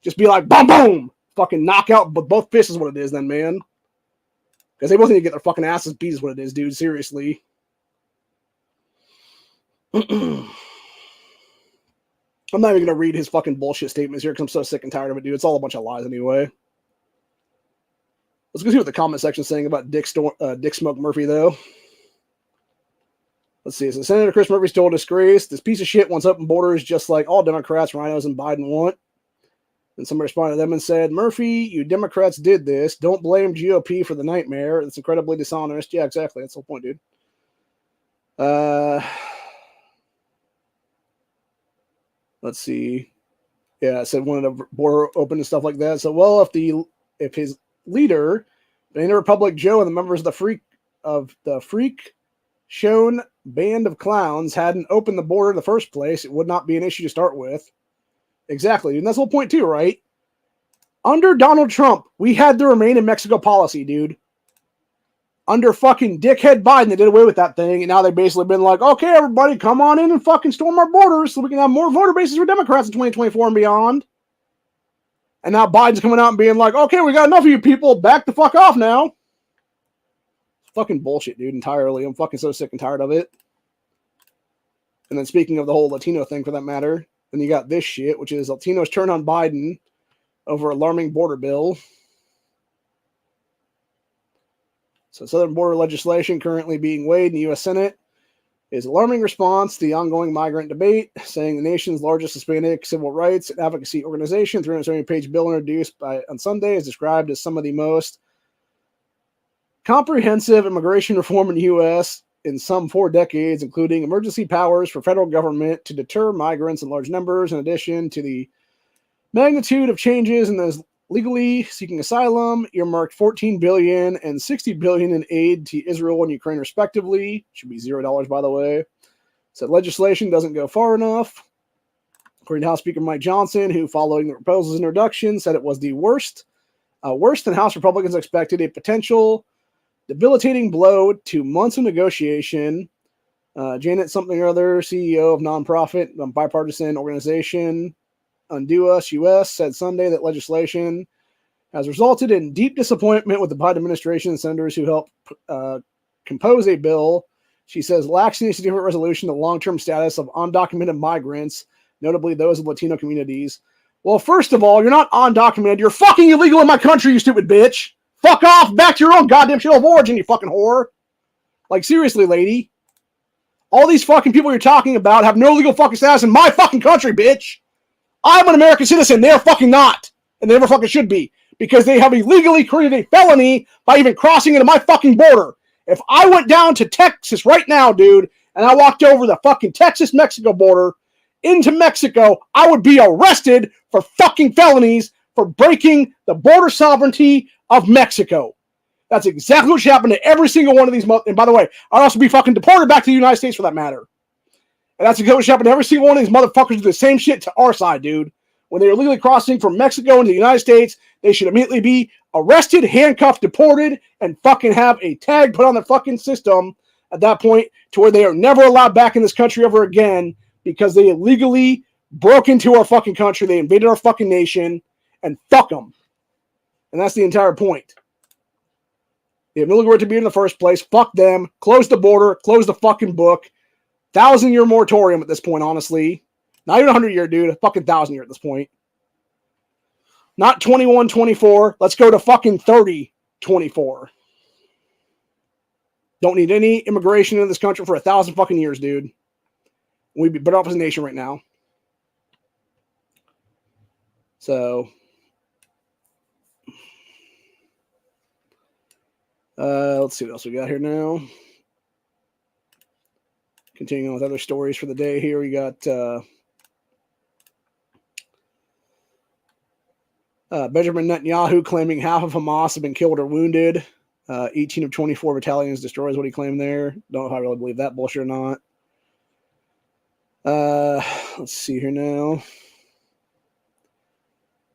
Just be like, boom, boom. Fucking knockout with both fists is what it is then, man. Because they both need to get their fucking asses beat is what it is, dude. Seriously. I'm not even going to read his fucking bullshit statements here because I'm so sick and tired of it, dude. It's all a bunch of lies anyway. Let's go see what the comment section is saying about Dick Smoke Murphy, though. Let's see. So Senator Chris Murphy's total disgrace. This piece of shit wants open borders just like all Democrats, RINOs, and Biden want. And somebody responded to them and said, Murphy, you Democrats did this. Don't blame GOP for the nightmare. It's incredibly dishonest. Yeah, exactly. That's the whole point, dude. Let's see. Yeah, it said wanted a border open and stuff like that. So, well, if his leader, Banana Republic Joe, and the members of the freak shown band of clowns hadn't opened the border in the first place, it would not be an issue to start with. Exactly, and that's the whole point too, right? Under Donald Trump, we had the Remain in Mexico policy, dude. Under fucking dickhead Biden, they did away with that thing, and now they've basically been like, okay, everybody, come on in and fucking storm our borders so we can have more voter bases for Democrats in 2024 and beyond. And now Biden's coming out and being like, okay, we got enough of you people, back the fuck off now. Fucking bullshit, dude, entirely. I'm fucking so sick and tired of it. And then speaking of the whole Latino thing, for that matter, then you got this shit, which is Latinos turn on Biden over alarming border bill. So southern border legislation currently being weighed in the U.S. Senate is alarming response to the ongoing migrant debate, saying the nation's largest Hispanic civil rights and advocacy organization, 370-page bill introduced on Sunday, is described as some of the most comprehensive immigration reform in the U.S. in some 4 decades, including emergency powers for federal government to deter migrants in large numbers, in addition to the magnitude of changes in those legally seeking asylum, earmarked $14 billion and $60 billion in aid to Israel and Ukraine, respectively. Should be $0, by the way. Said legislation doesn't go far enough. According to House Speaker Mike Johnson, who, following the proposal's introduction, said it was the worse than House Republicans expected, a potential debilitating blow to months of negotiation. Janet something or other, CEO of nonprofit bipartisan organization Undo Us US, said Sunday that legislation has resulted in deep disappointment with the Biden administration and senators who helped compose a bill. She says lacks any significant resolution to long-term status of undocumented migrants, notably those of Latino communities. Well, first of all, you're not undocumented. You're fucking illegal in my country, you stupid bitch. Fuck off. Back to your own goddamn shit of origin, you fucking whore. Like, seriously, lady. All these fucking people you're talking about have no legal fucking status in my fucking country, bitch. I'm an American citizen. They're fucking not. And they never fucking should be. Because they have illegally created a felony by even crossing into my fucking border. If I went down to Texas right now, dude, and I walked over the fucking Texas-Mexico border into Mexico, I would be arrested for fucking felonies for breaking the border sovereignty of Mexico. That's exactly what should happen to every single one of these. And by the way, I'd also be fucking deported back to the United States for that matter. And that's exactly what should happen to every single one of these motherfuckers who do the same shit to our side, dude. When they're illegally crossing from Mexico into the United States, they should immediately be arrested, handcuffed, deported, and fucking have a tag put on the fucking system at that point to where they are never allowed back in this country ever again because they illegally broke into our fucking country, they invaded our fucking nation, and fuck them. And that's the entire point. They have no legal right to be in the first place. Fuck them. Close the border. Close the fucking book. 1,000-year moratorium at this point, honestly. Not even 100-year, dude. A fucking 1,000-year at this point. Not 21, 24. Let's go to fucking 30, 24. Don't need any immigration in this country for 1,000 fucking years, dude. We'd be better off as a nation right now. So, let's see what else we got here now. Continuing on with other stories for the day here, we got Benjamin Netanyahu claiming half of Hamas have been killed or wounded. 18 of 24 battalions destroyed is what he claimed there. Don't know if I really believe that bullshit or not. Let's see here now.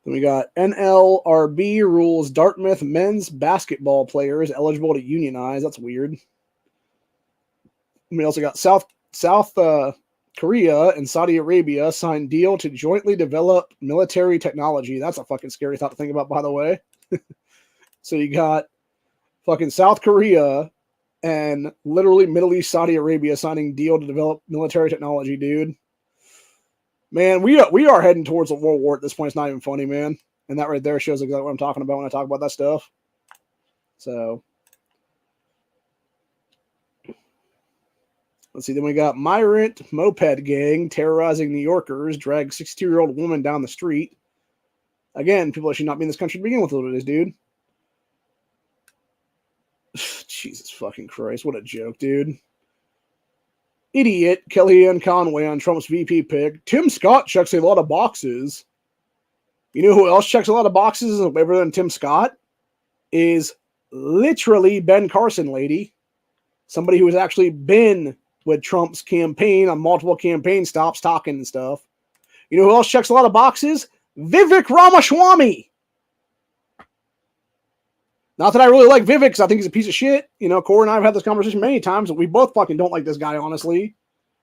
Then we got NLRB rules Dartmouth men's basketball players eligible to unionize. That's weird. We also got South Korea and Saudi Arabia signed deal to jointly develop military technology. That's a fucking scary thought to think about, by the way. So you got fucking South Korea and literally Middle East Saudi Arabia signing deal to develop military technology, dude. Man, we are heading towards a world war at this point. It's not even funny, man. And that right there shows exactly what I'm talking about when I talk about that stuff. So, let's see. Then we got migrant moped gang terrorizing New Yorkers, drag 62-year-old woman down the street. Again, people that should not be in this country to begin with, what it is, dude. Jesus fucking Christ. What a joke, dude. Idiot Kellyanne Conway on Trump's VP pick. Tim Scott checks a lot of boxes. You know who else checks a lot of boxes other than Tim Scott? Is literally Ben Carson, lady. Somebody who has actually been with Trump's campaign on multiple campaign stops talking and stuff. You know who else checks a lot of boxes? Vivek Ramaswamy. Not that I really like Vivek because I think he's a piece of shit. You know, Corey and I have had this conversation many times, and we both fucking don't like this guy, honestly,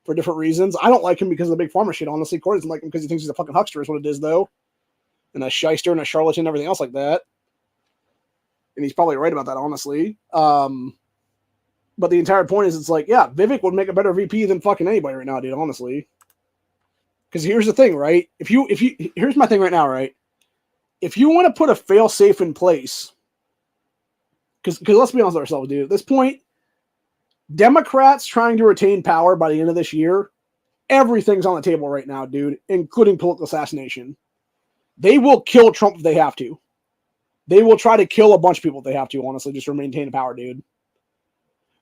for different reasons. I don't like him because of the big pharma shit, honestly. Corey doesn't like him because he thinks he's a fucking huckster is what it is, though. And a shyster and a charlatan and everything else like that. And he's probably right about that, honestly. But the entire point is, it's like, yeah, Vivek would make a better VP than fucking anybody right now, dude, honestly. Because here's the thing, right? Here's my thing right now, right? If you want to put a fail-safe in place, because let's be honest with ourselves, dude. At this point, Democrats trying to retain power by the end of this year, everything's on the table right now, dude, including political assassination. They will kill Trump if they have to. They will try to kill a bunch of people if they have to, honestly, just to maintain power, dude.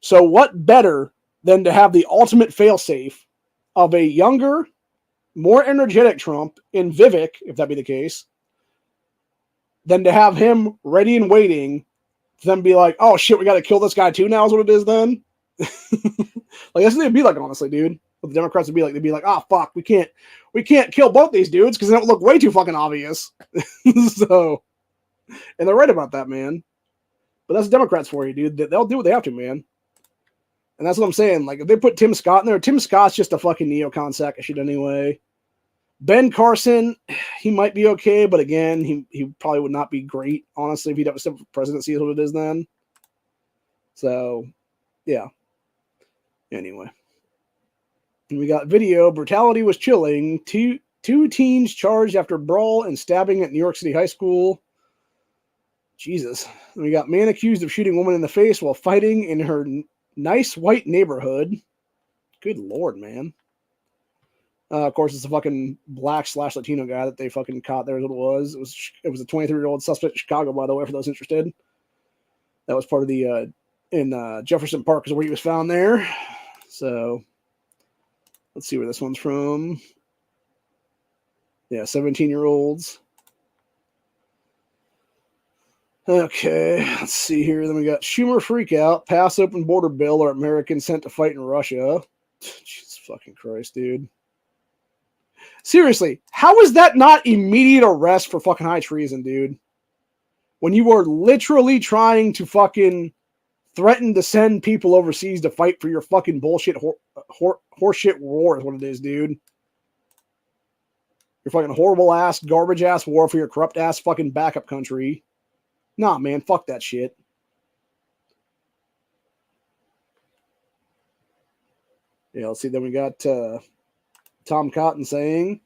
So what better than to have the ultimate failsafe of a younger, more energetic Trump in Vivek, if that be the case, than to have him ready and waiting to then be like, oh shit, we got to kill this guy too now is what it is then? Like, that's what they'd be like, honestly, dude. What the Democrats would be like, they'd be like, oh fuck, we can't kill both these dudes because they don't look way too fucking obvious. So, and they're right about that, man. But that's Democrats for you, dude. They'll do what they have to, man. And that's what I'm saying. Like, if they put Tim Scott in there, Tim Scott's just a fucking neocon sack of shit anyway. Ben Carson, he might be okay, but again, he probably would not be great, honestly, if he'd have a step for presidency is what it is then. So, yeah. Anyway. And we got video. Brutality was chilling. Two teens charged after brawl and stabbing at New York City high school. Jesus. And we got man accused of shooting woman in the face while fighting in her nice white neighborhood. Good Lord, man. Of course, it's a fucking black/Latino guy that they fucking caught there is what it was. It was a 23-year-old suspect in Chicago, by the way, for those interested. That was part of the, in Jefferson Park is where he was found there. So, let's see where this one's from. Yeah, 17-year-olds. Okay, let's see here. Then we got Schumer freakout, pass open border bill, or Americans sent to fight in Russia. Jesus fucking Christ, dude. Seriously, how is that not immediate arrest for fucking high treason, dude? When you are literally trying to fucking threaten to send people overseas to fight for your fucking bullshit horseshit war is what it is, dude. Your fucking horrible ass, garbage ass war for your corrupt ass fucking backup country. Nah, man, fuck that shit. Yeah, let's see. Then we got Tom Cotton saying,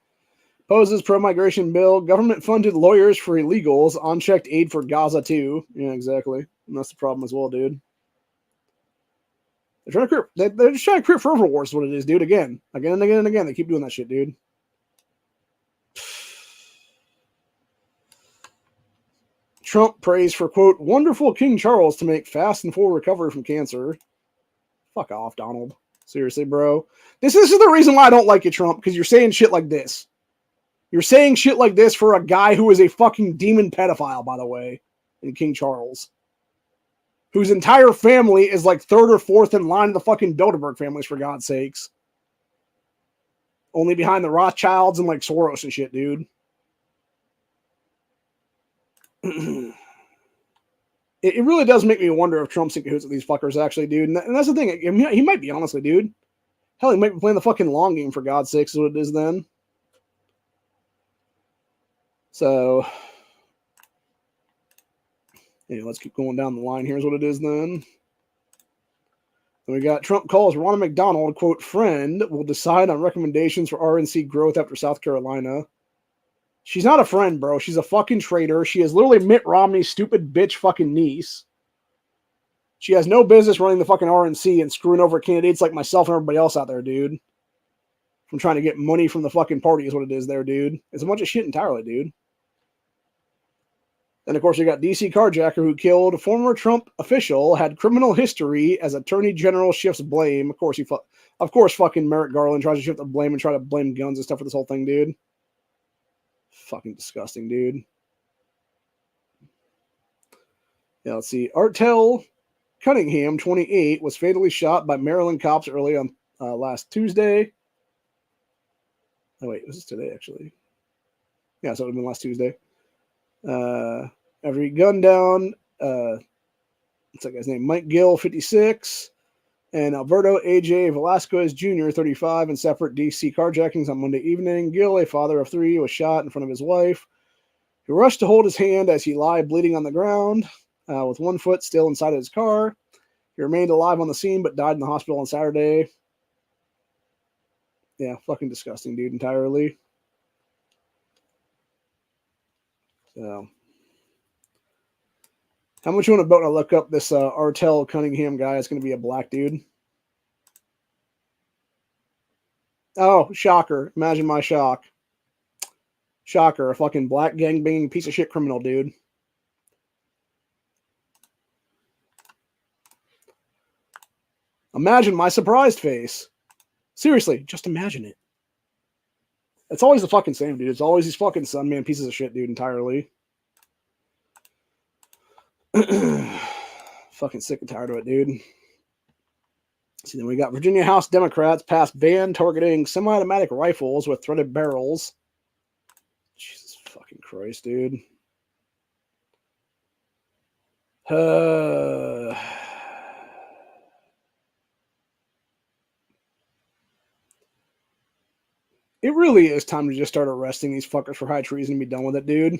poses pro-migration bill, government-funded lawyers for illegals, unchecked aid for Gaza too. Yeah, exactly. And that's the problem as well, dude. They're just trying to create forever wars is what it is, dude. Again and again and again. They keep doing that shit, dude. Trump prays for, quote, wonderful King Charles to make fast and full recovery from cancer. Fuck off, Donald. Seriously, bro. This is the reason why I don't like you, Trump, because you're saying shit like this. You're saying shit like this for a guy who is a fucking demon pedophile, by the way, in King Charles. Whose entire family is like third or fourth in line of the fucking Bilderberg families, for God's sakes. Only behind the Rothschilds and like Soros and shit, dude. It really does make me wonder if Trump's in cahoots with these fuckers, actually, dude. And that's the thing. He might be, honestly, dude. Hell, he might be playing the fucking long game, for God's sakes, is what it is then. So, yeah, let's keep going down the line. Here's what it is then. And we got Trump calls Ronna McDonald, quote, friend, will decide on recommendations for RNC growth after South Carolina. She's not a friend, bro. She's a fucking traitor. She is literally Mitt Romney's stupid bitch fucking niece. She has no business running the fucking RNC and screwing over candidates like myself and everybody else out there, dude. From trying to get money from the fucking party is what it is there, dude. It's a bunch of shit entirely, dude. And of course, you got DC carjacker who killed a former Trump official, had criminal history as Attorney General shifts blame. Of course, fucking Merrick Garland tries to shift the blame and try to blame guns and stuff for this whole thing, dude. Fucking disgusting, dude. Yeah, let's see. Artel Cunningham, 28, was fatally shot by Maryland cops early on last Tuesday. Oh, wait, was this today, actually? Yeah, so it would have been last Tuesday. After he gunned down, what's that guy's name? Mike Gill, 56, and Alberto A.J. Velasquez Jr., 35, in separate D.C. carjackings on Monday evening. Gill, a father of three, was shot in front of his wife. He rushed to hold his hand as he lay bleeding on the ground, with one foot still inside of his car. He remained alive on the scene, but died in the hospital on Saturday. Yeah, fucking disgusting, dude, entirely. So, how much you want to bet I look up this Artel Cunningham guy is going to be a black dude? Oh, shocker. Imagine my shock. Shocker, a fucking black gangbanging piece of shit criminal, dude. Imagine my surprised face. Seriously, just imagine it. It's always the fucking same, dude. It's always these fucking Sunman pieces of shit, dude, entirely. Fucking sick and tired of it, dude. See, then we got Virginia House Democrats passed ban targeting semi-automatic rifles with threaded barrels. Jesus fucking Christ, dude. It really is time to just start arresting these fuckers for high treason and be done with it, dude.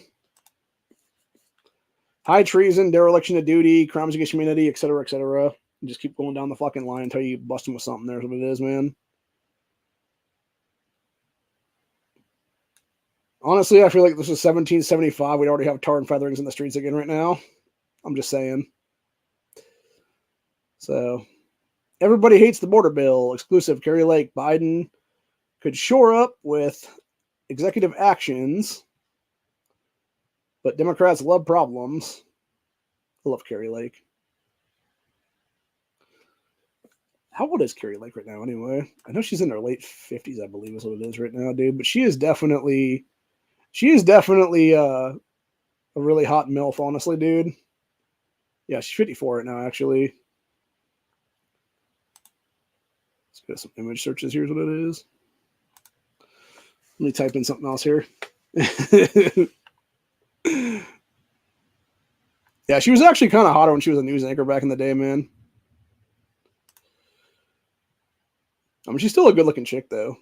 High treason, dereliction of duty, crimes against humanity, etc., etc. Just keep going down the fucking line until you bust them with something. There's what it is, man. Honestly, I feel like this is 1775. We'd already have tar and featherings in the streets again right now. I'm just saying. So, everybody hates the border bill. Exclusive. Kerry Lake. Biden could shore up with executive actions, but Democrats love problems. I love Kerry Lake. How old is Kerry Lake right now, anyway? I know she's in her late 50s, I believe is what it is right now, dude. But she is definitely a really hot MILF, honestly, dude. Yeah, she's 54 right now, actually. Let's get some image searches. Here's what it is. Let me type in something else here. Yeah, she was actually kind of hotter when she was a news anchor back in the day, man. I mean, she's still a good-looking chick, though.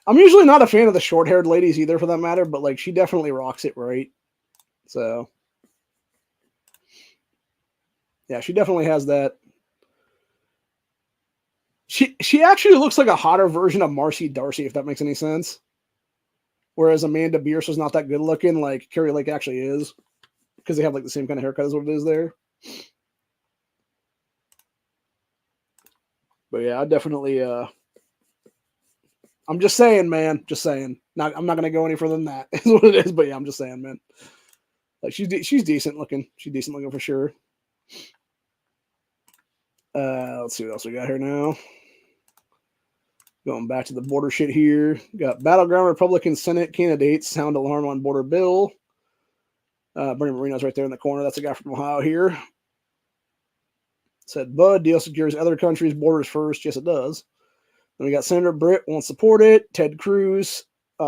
I'm usually not a fan of the short-haired ladies either, for that matter, but, like, she definitely rocks it right. So, yeah, she definitely has that. She actually looks like a hotter version of Marcy Darcy, if that makes any sense. Whereas Amanda Bierce was not that good looking, like Kerry Lake actually is, because they have like the same kind of haircut as what it is there. But yeah, I definitely. I'm just saying, man. Just saying. I'm not gonna go any further than that. Is what it is. But yeah, I'm just saying, man. Like she's decent looking. She's decent looking for sure. Let's see what else we got here now. Going back to the border shit here. Got battleground Republican Senate candidates sound alarm on border bill. Bernie Moreno's right there in the corner. That's a guy from Ohio here. Said, Bud, deal secures other countries' borders first. Yes, it does. Then we got Senator Britt won't support it. Ted Cruz,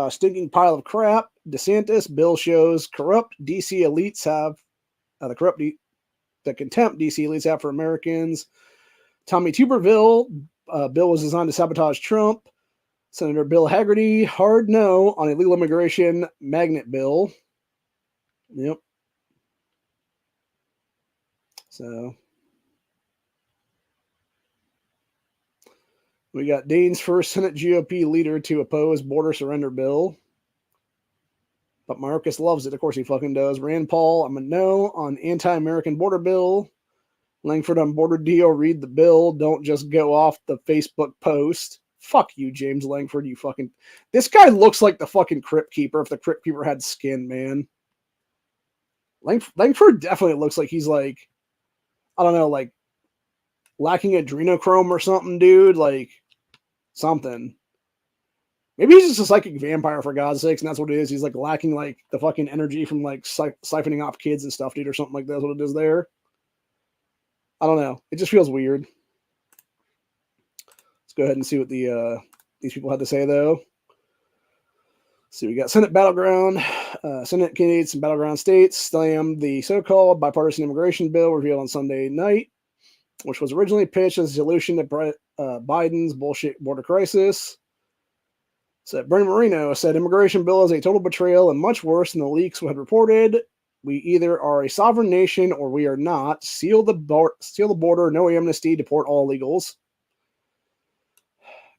stinking pile of crap. DeSantis, bill shows corrupt DC elites have the contempt DC elites have for Americans. Tommy Tuberville, bill was designed to sabotage Trump. Senator Bill Hagerty, hard no on illegal immigration magnet bill. Yep. So we got Dane's first Senate GOP leader to oppose border surrender bill. But Mayorkas loves it. Of course he fucking does. Rand Paul, I'm a no on anti-American border bill. Langford on border deal, read the bill. Don't just go off the Facebook post. Fuck you, James Langford, you fucking... This guy looks like the fucking Crypt Keeper if the Crypt Keeper had skin, man. Langford definitely looks like he's like... I don't know, like... lacking adrenochrome or something, dude. Like... something. Maybe he's just a psychic vampire, for God's sakes, and that's what it is. He's like lacking like the fucking energy from like siphoning off kids and stuff, dude, or something like that. That's what it is there. I don't know. It just feels weird. Let's go ahead and see what the these people had to say, though. Let's see, we got Senate battleground. Senate candidates in battleground states slammed the so-called bipartisan immigration bill revealed on Sunday night, which was originally pitched as a solution to Biden's bullshit border crisis. Said Bernie Moreno said immigration bill is a total betrayal and much worse than the leaks had reported. We either are a sovereign nation or we are not. Seal the border, no amnesty, deport all illegals.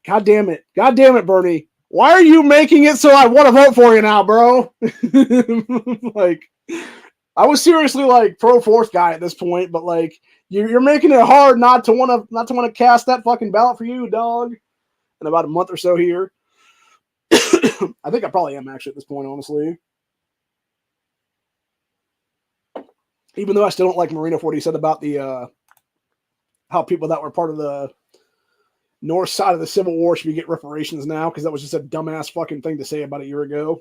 God damn it, Bernie. Why are you making it so I want to vote for you now, bro? Like, I was seriously like pro fourth guy at this point, but like you're making it hard not to want to cast that fucking ballot for you, dog. In about a month or so here. I think I probably am actually at this point, honestly. Even though I still don't like Moreno for what he said about the how people that were part of the north side of the Civil War should get reparations now, because that was just a dumbass fucking thing to say about a year ago.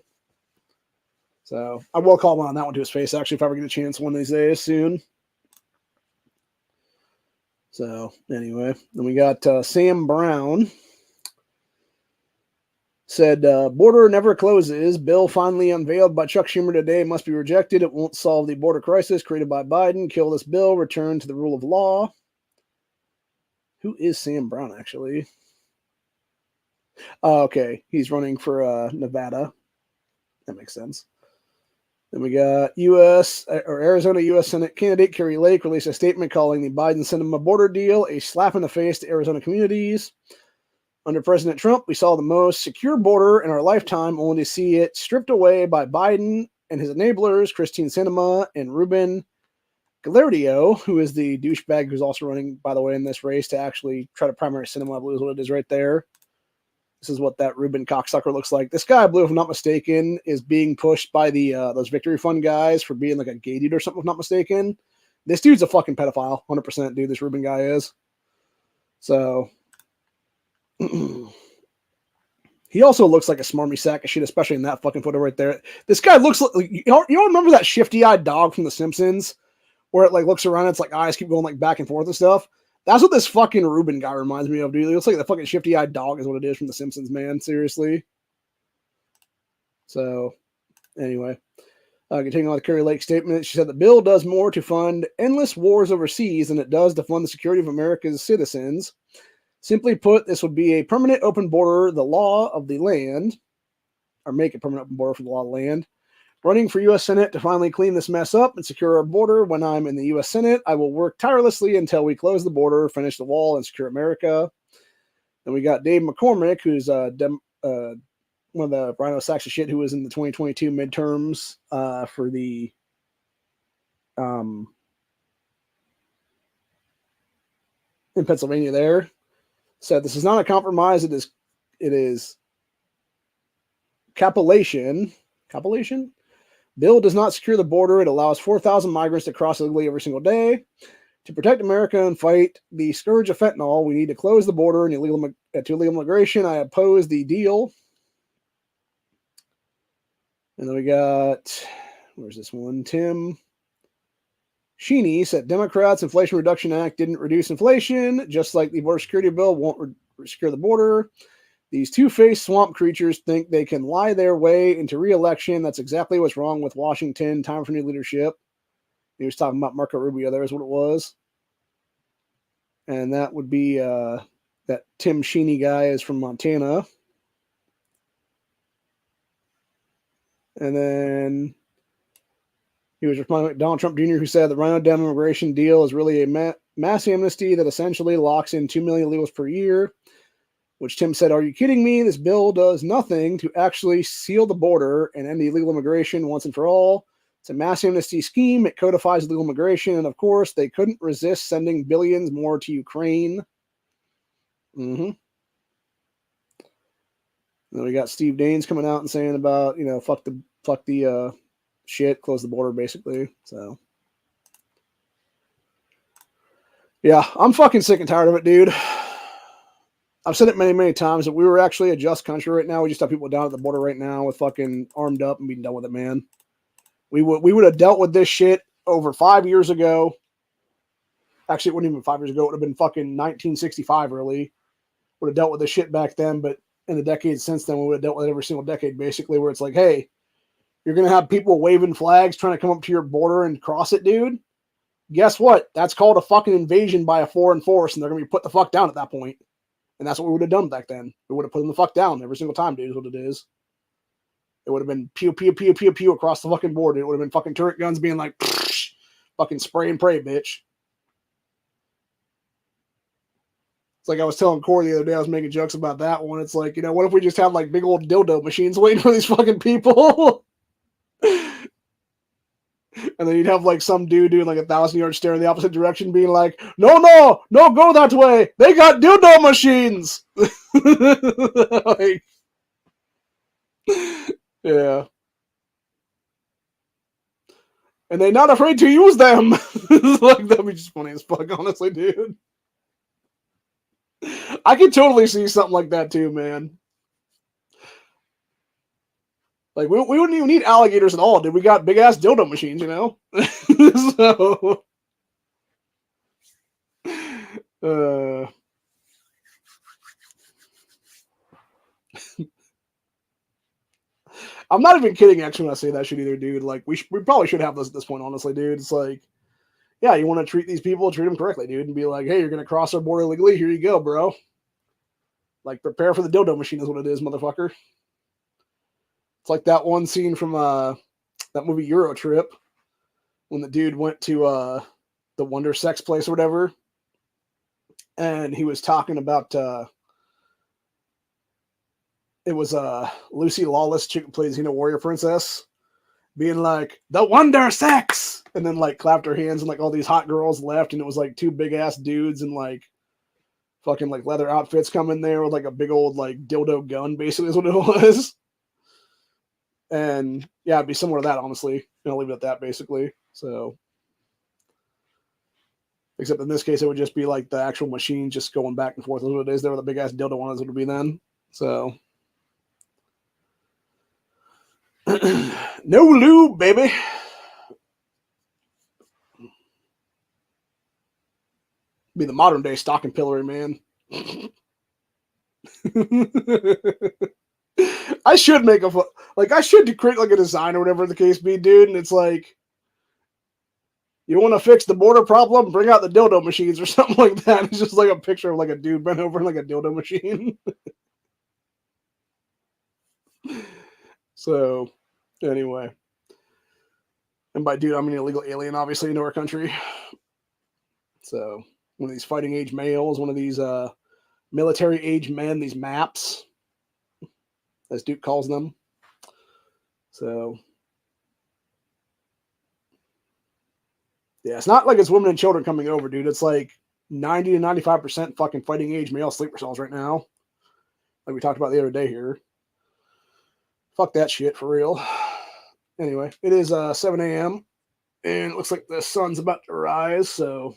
So I will call him on that one to his face, actually, if I ever get a chance one of these days soon. So anyway, then we got Sam Brown. Said, border never closes. Bill finally unveiled by Chuck Schumer today must be rejected. It won't solve the border crisis created by Biden. Kill this bill. Return to the rule of law. Who is Sam Brown, actually? Oh, okay. He's running for Nevada. That makes sense. Then we got Arizona U.S. Senate candidate Kerry Lake released a statement calling the Biden-Sinema border deal a slap in the face to Arizona communities. Under President Trump, we saw the most secure border in our lifetime, only to see it stripped away by Biden and his enablers, Christine Sinema and Ruben Gallardo, who is the douchebag who's also running, by the way, in this race to actually try to primary Sinema. I believe is what it is right there. This is what that Ruben cocksucker looks like. This guy, I believe, if I'm not mistaken, is being pushed by the those Victory Fund guys for being like a gay dude or something, if I'm not mistaken. This dude's a fucking pedophile, 100%, dude. This Ruben guy is. So he also looks like a smarmy sack of shit, especially in that fucking photo right there. This guy looks like you don't remember that shifty-eyed dog from The Simpsons, where it like looks around, and its like eyes keep going like back and forth and stuff. That's what this fucking Ruben guy reminds me of, dude. He looks like the fucking shifty-eyed dog is what it is from The Simpsons, man. Seriously. So, anyway. Continuing on with Kerry Lake's statement, she said the bill does more to fund endless wars overseas than it does to fund the security of America's citizens. Simply put, this would be a permanent open border, the law of the land, or make a permanent open border for the law of the land. Running for U.S. Senate to finally clean this mess up and secure our border. When I'm in the U.S. Senate, I will work tirelessly until we close the border, finish the wall, and secure America. Then we got Dave McCormick, who's one of the RINO sacks of shit who was in the 2022 midterms for the in Pennsylvania there. Said this is not a compromise, it is capitulation. Capitulation? Bill does not secure the border. It allows 4,000 migrants to cross illegally every single day. To protect America and fight the scourge of fentanyl, we need to close the border and to illegal immigration. I oppose the deal. And then we got, where's this one? Tim Sheeny said Democrats' Inflation Reduction Act didn't reduce inflation, just like the border security bill won't secure the border. These two-faced swamp creatures think they can lie their way into re-election. That's exactly what's wrong with Washington. Time for new leadership. He was talking about Marco Rubio. There is what it was. And that would be that Tim Sheeny guy is from Montana. And then he was responding to Donald Trump Jr., who said the RINO Dem immigration deal is really a mass amnesty that essentially locks in 2 million illegals per year. Which Tim said, are you kidding me? This bill does nothing to actually seal the border and end illegal immigration once and for all. It's a mass amnesty scheme. It codifies illegal immigration. And of course, they couldn't resist sending billions more to Ukraine. Then we got Steve Daines coming out and saying about, fuck the shit, close the border, basically. So, yeah, I'm fucking sick and tired of it, dude. I've said it many, many times that we were actually a just country right now. We just have people down at the border right now with fucking armed up and being done with it, man. We would have dealt with this shit over 5 years ago. Actually, it wouldn't even 5 years ago. It would have been fucking 1965, really. Would have dealt with this shit back then, but in the decades since then, we would have dealt with it every single decade, basically, where it's like, hey, you're going to have people waving flags trying to come up to your border and cross it, dude. Guess what? That's called a fucking invasion by a foreign force, and they're going to be put the fuck down at that point. And that's what we would have done back then. We would have put them the fuck down every single time, dude, is what it is. It would have been pew, pew, pew, pew, pew across the fucking board. It would have been fucking turret guns being like, fucking spray and pray, bitch. It's like I was telling Corey the other day, I was making jokes about that one. It's like, what if we just had like big old dildo machines waiting for these fucking people? And then you'd have like some dude doing like 1,000-yard stare in the opposite direction being like, no, go that way. They got dildo machines. Like, yeah. And they're not afraid to use them. Like, that'd be just funny as fuck, honestly, dude. I could totally see something like that too, man. Like, we wouldn't even need alligators at all, dude. We got big-ass dildo machines, So... I'm not even kidding, actually, when I say that shit either, dude. Like, we probably should have this at this point, honestly, dude. It's like, yeah, you want to treat these people, treat them correctly, dude, and be like, hey, you're going to cross our border illegally? Here you go, bro. Like, prepare for the dildo machine is what it is, motherfucker. It's like that one scene from that movie Euro Trip when the dude went to the Wonder Sex place or whatever, and he was talking about it was Lucy Lawless, chick who plays Warrior Princess, being like, the Wonder Sex, and then like clapped her hands and like all these hot girls left, and it was like two big ass dudes and like fucking like leather outfits come in there with like a big old like dildo gun, basically is what it was. And yeah, it'd be similar to that, honestly. I'll leave it at that, basically. So, except in this case, it would just be like the actual machine just going back and forth. That's what it is. There with the big ass dildo one, as it would be then. So, no lube, baby. Be the modern day stocking pillory, man. I should make I should create like a design or whatever the case be, dude. And it's like, you want to fix the border problem? Bring out the dildo machines or something like that. It's just like a picture of like a dude bent over in like a dildo machine. So, anyway. And by dude, I mean illegal alien, obviously, into our country. So, one of these fighting age males, one of these military age men, these MAPs, as Duke calls them. So, yeah, it's not like it's women and children coming over, dude. It's like 90 to 95% fucking fighting age male sleeper cells right now. Like we talked about the other day here. Fuck that shit, for real. Anyway, it is 7 a.m. and it looks like the sun's about to rise, so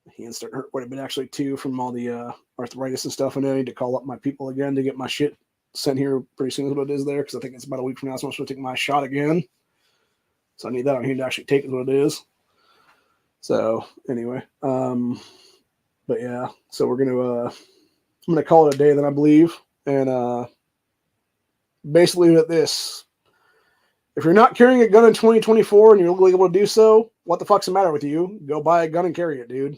my hands starting to hurt quite a bit, actually, too, from all the arthritis and stuff. And I need to call up my people again to get my shit sent here pretty soon, is what it is there, because I think it's about a week from now, so I'm supposed to take my shot again. So I need that on here to actually take, is what it is. So, anyway. But yeah, so we're going to, I'm going to call it a day then, I believe. And basically at this, if you're not carrying a gun in 2024 and you're legally able to do so, what the fuck's the matter with you? Go buy a gun and carry it, dude.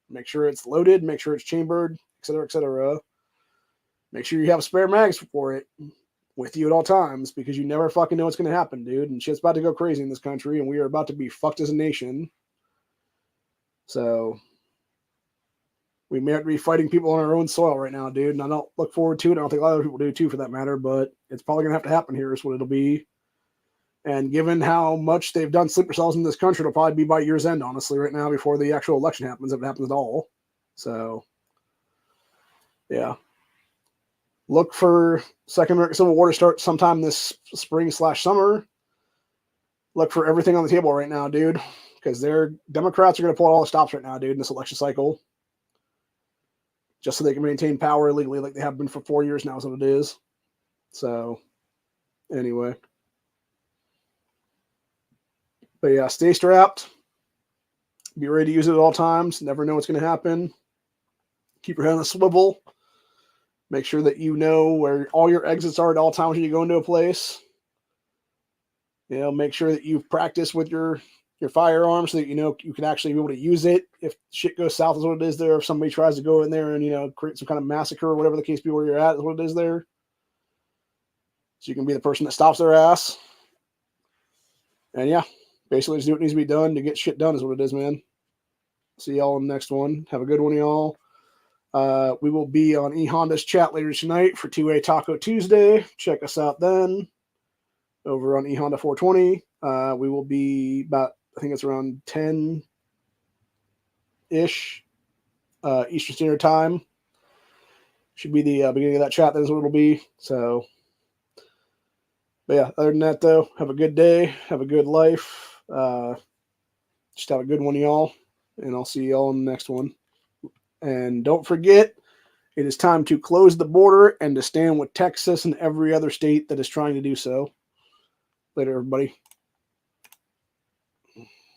Make sure it's loaded, make sure it's chambered, etc., etc. Make sure you have spare mags for it with you at all times, because you never fucking know what's going to happen, dude. And shit's about to go crazy in this country, and we are about to be fucked as a nation. So, we may have to be fighting people on our own soil right now, dude. And I don't look forward to it. I don't think a lot of other people do, too, for that matter. But it's probably going to have to happen here is what it'll be. And given how much they've done sleeper cells in this country, it'll probably be by year's end, honestly, right now, before the actual election happens, if it happens at all. So, yeah. Look for Second American Civil War to start sometime this spring/summer. Look for everything on the table right now, dude, because Democrats are going to pull out all the stops right now, dude, in this election cycle, just so they can maintain power illegally like they have been for 4 years now, is what it is. So, anyway. But yeah, stay strapped. Be ready to use it at all times. Never know what's going to happen. Keep your head on a swivel. Make sure that you know where all your exits are at all times when you go into a place. Make sure that you've practiced with your firearm so that you can actually be able to use it if shit goes south, is what it is there. If somebody tries to go in there and create some kind of massacre or whatever the case be where you're at, is what it is there. So you can be the person that stops their ass. And yeah, basically just do what needs to be done to get shit done, is what it is, man. See y'all in the next one. Have a good one, y'all. We will be on eHonda's chat later tonight for 2A Taco Tuesday. Check us out then over on eHonda 420. We will be about, I think it's around 10-ish Eastern Standard Time. Should be the beginning of that chat. That's what it'll be. So, but yeah, other than that, though, have a good day. Have a good life. Just have a good one, y'all. And I'll see y'all in the next one. And don't forget, it is time to close the border and to stand with Texas and every other state that is trying to do so. Later, everybody.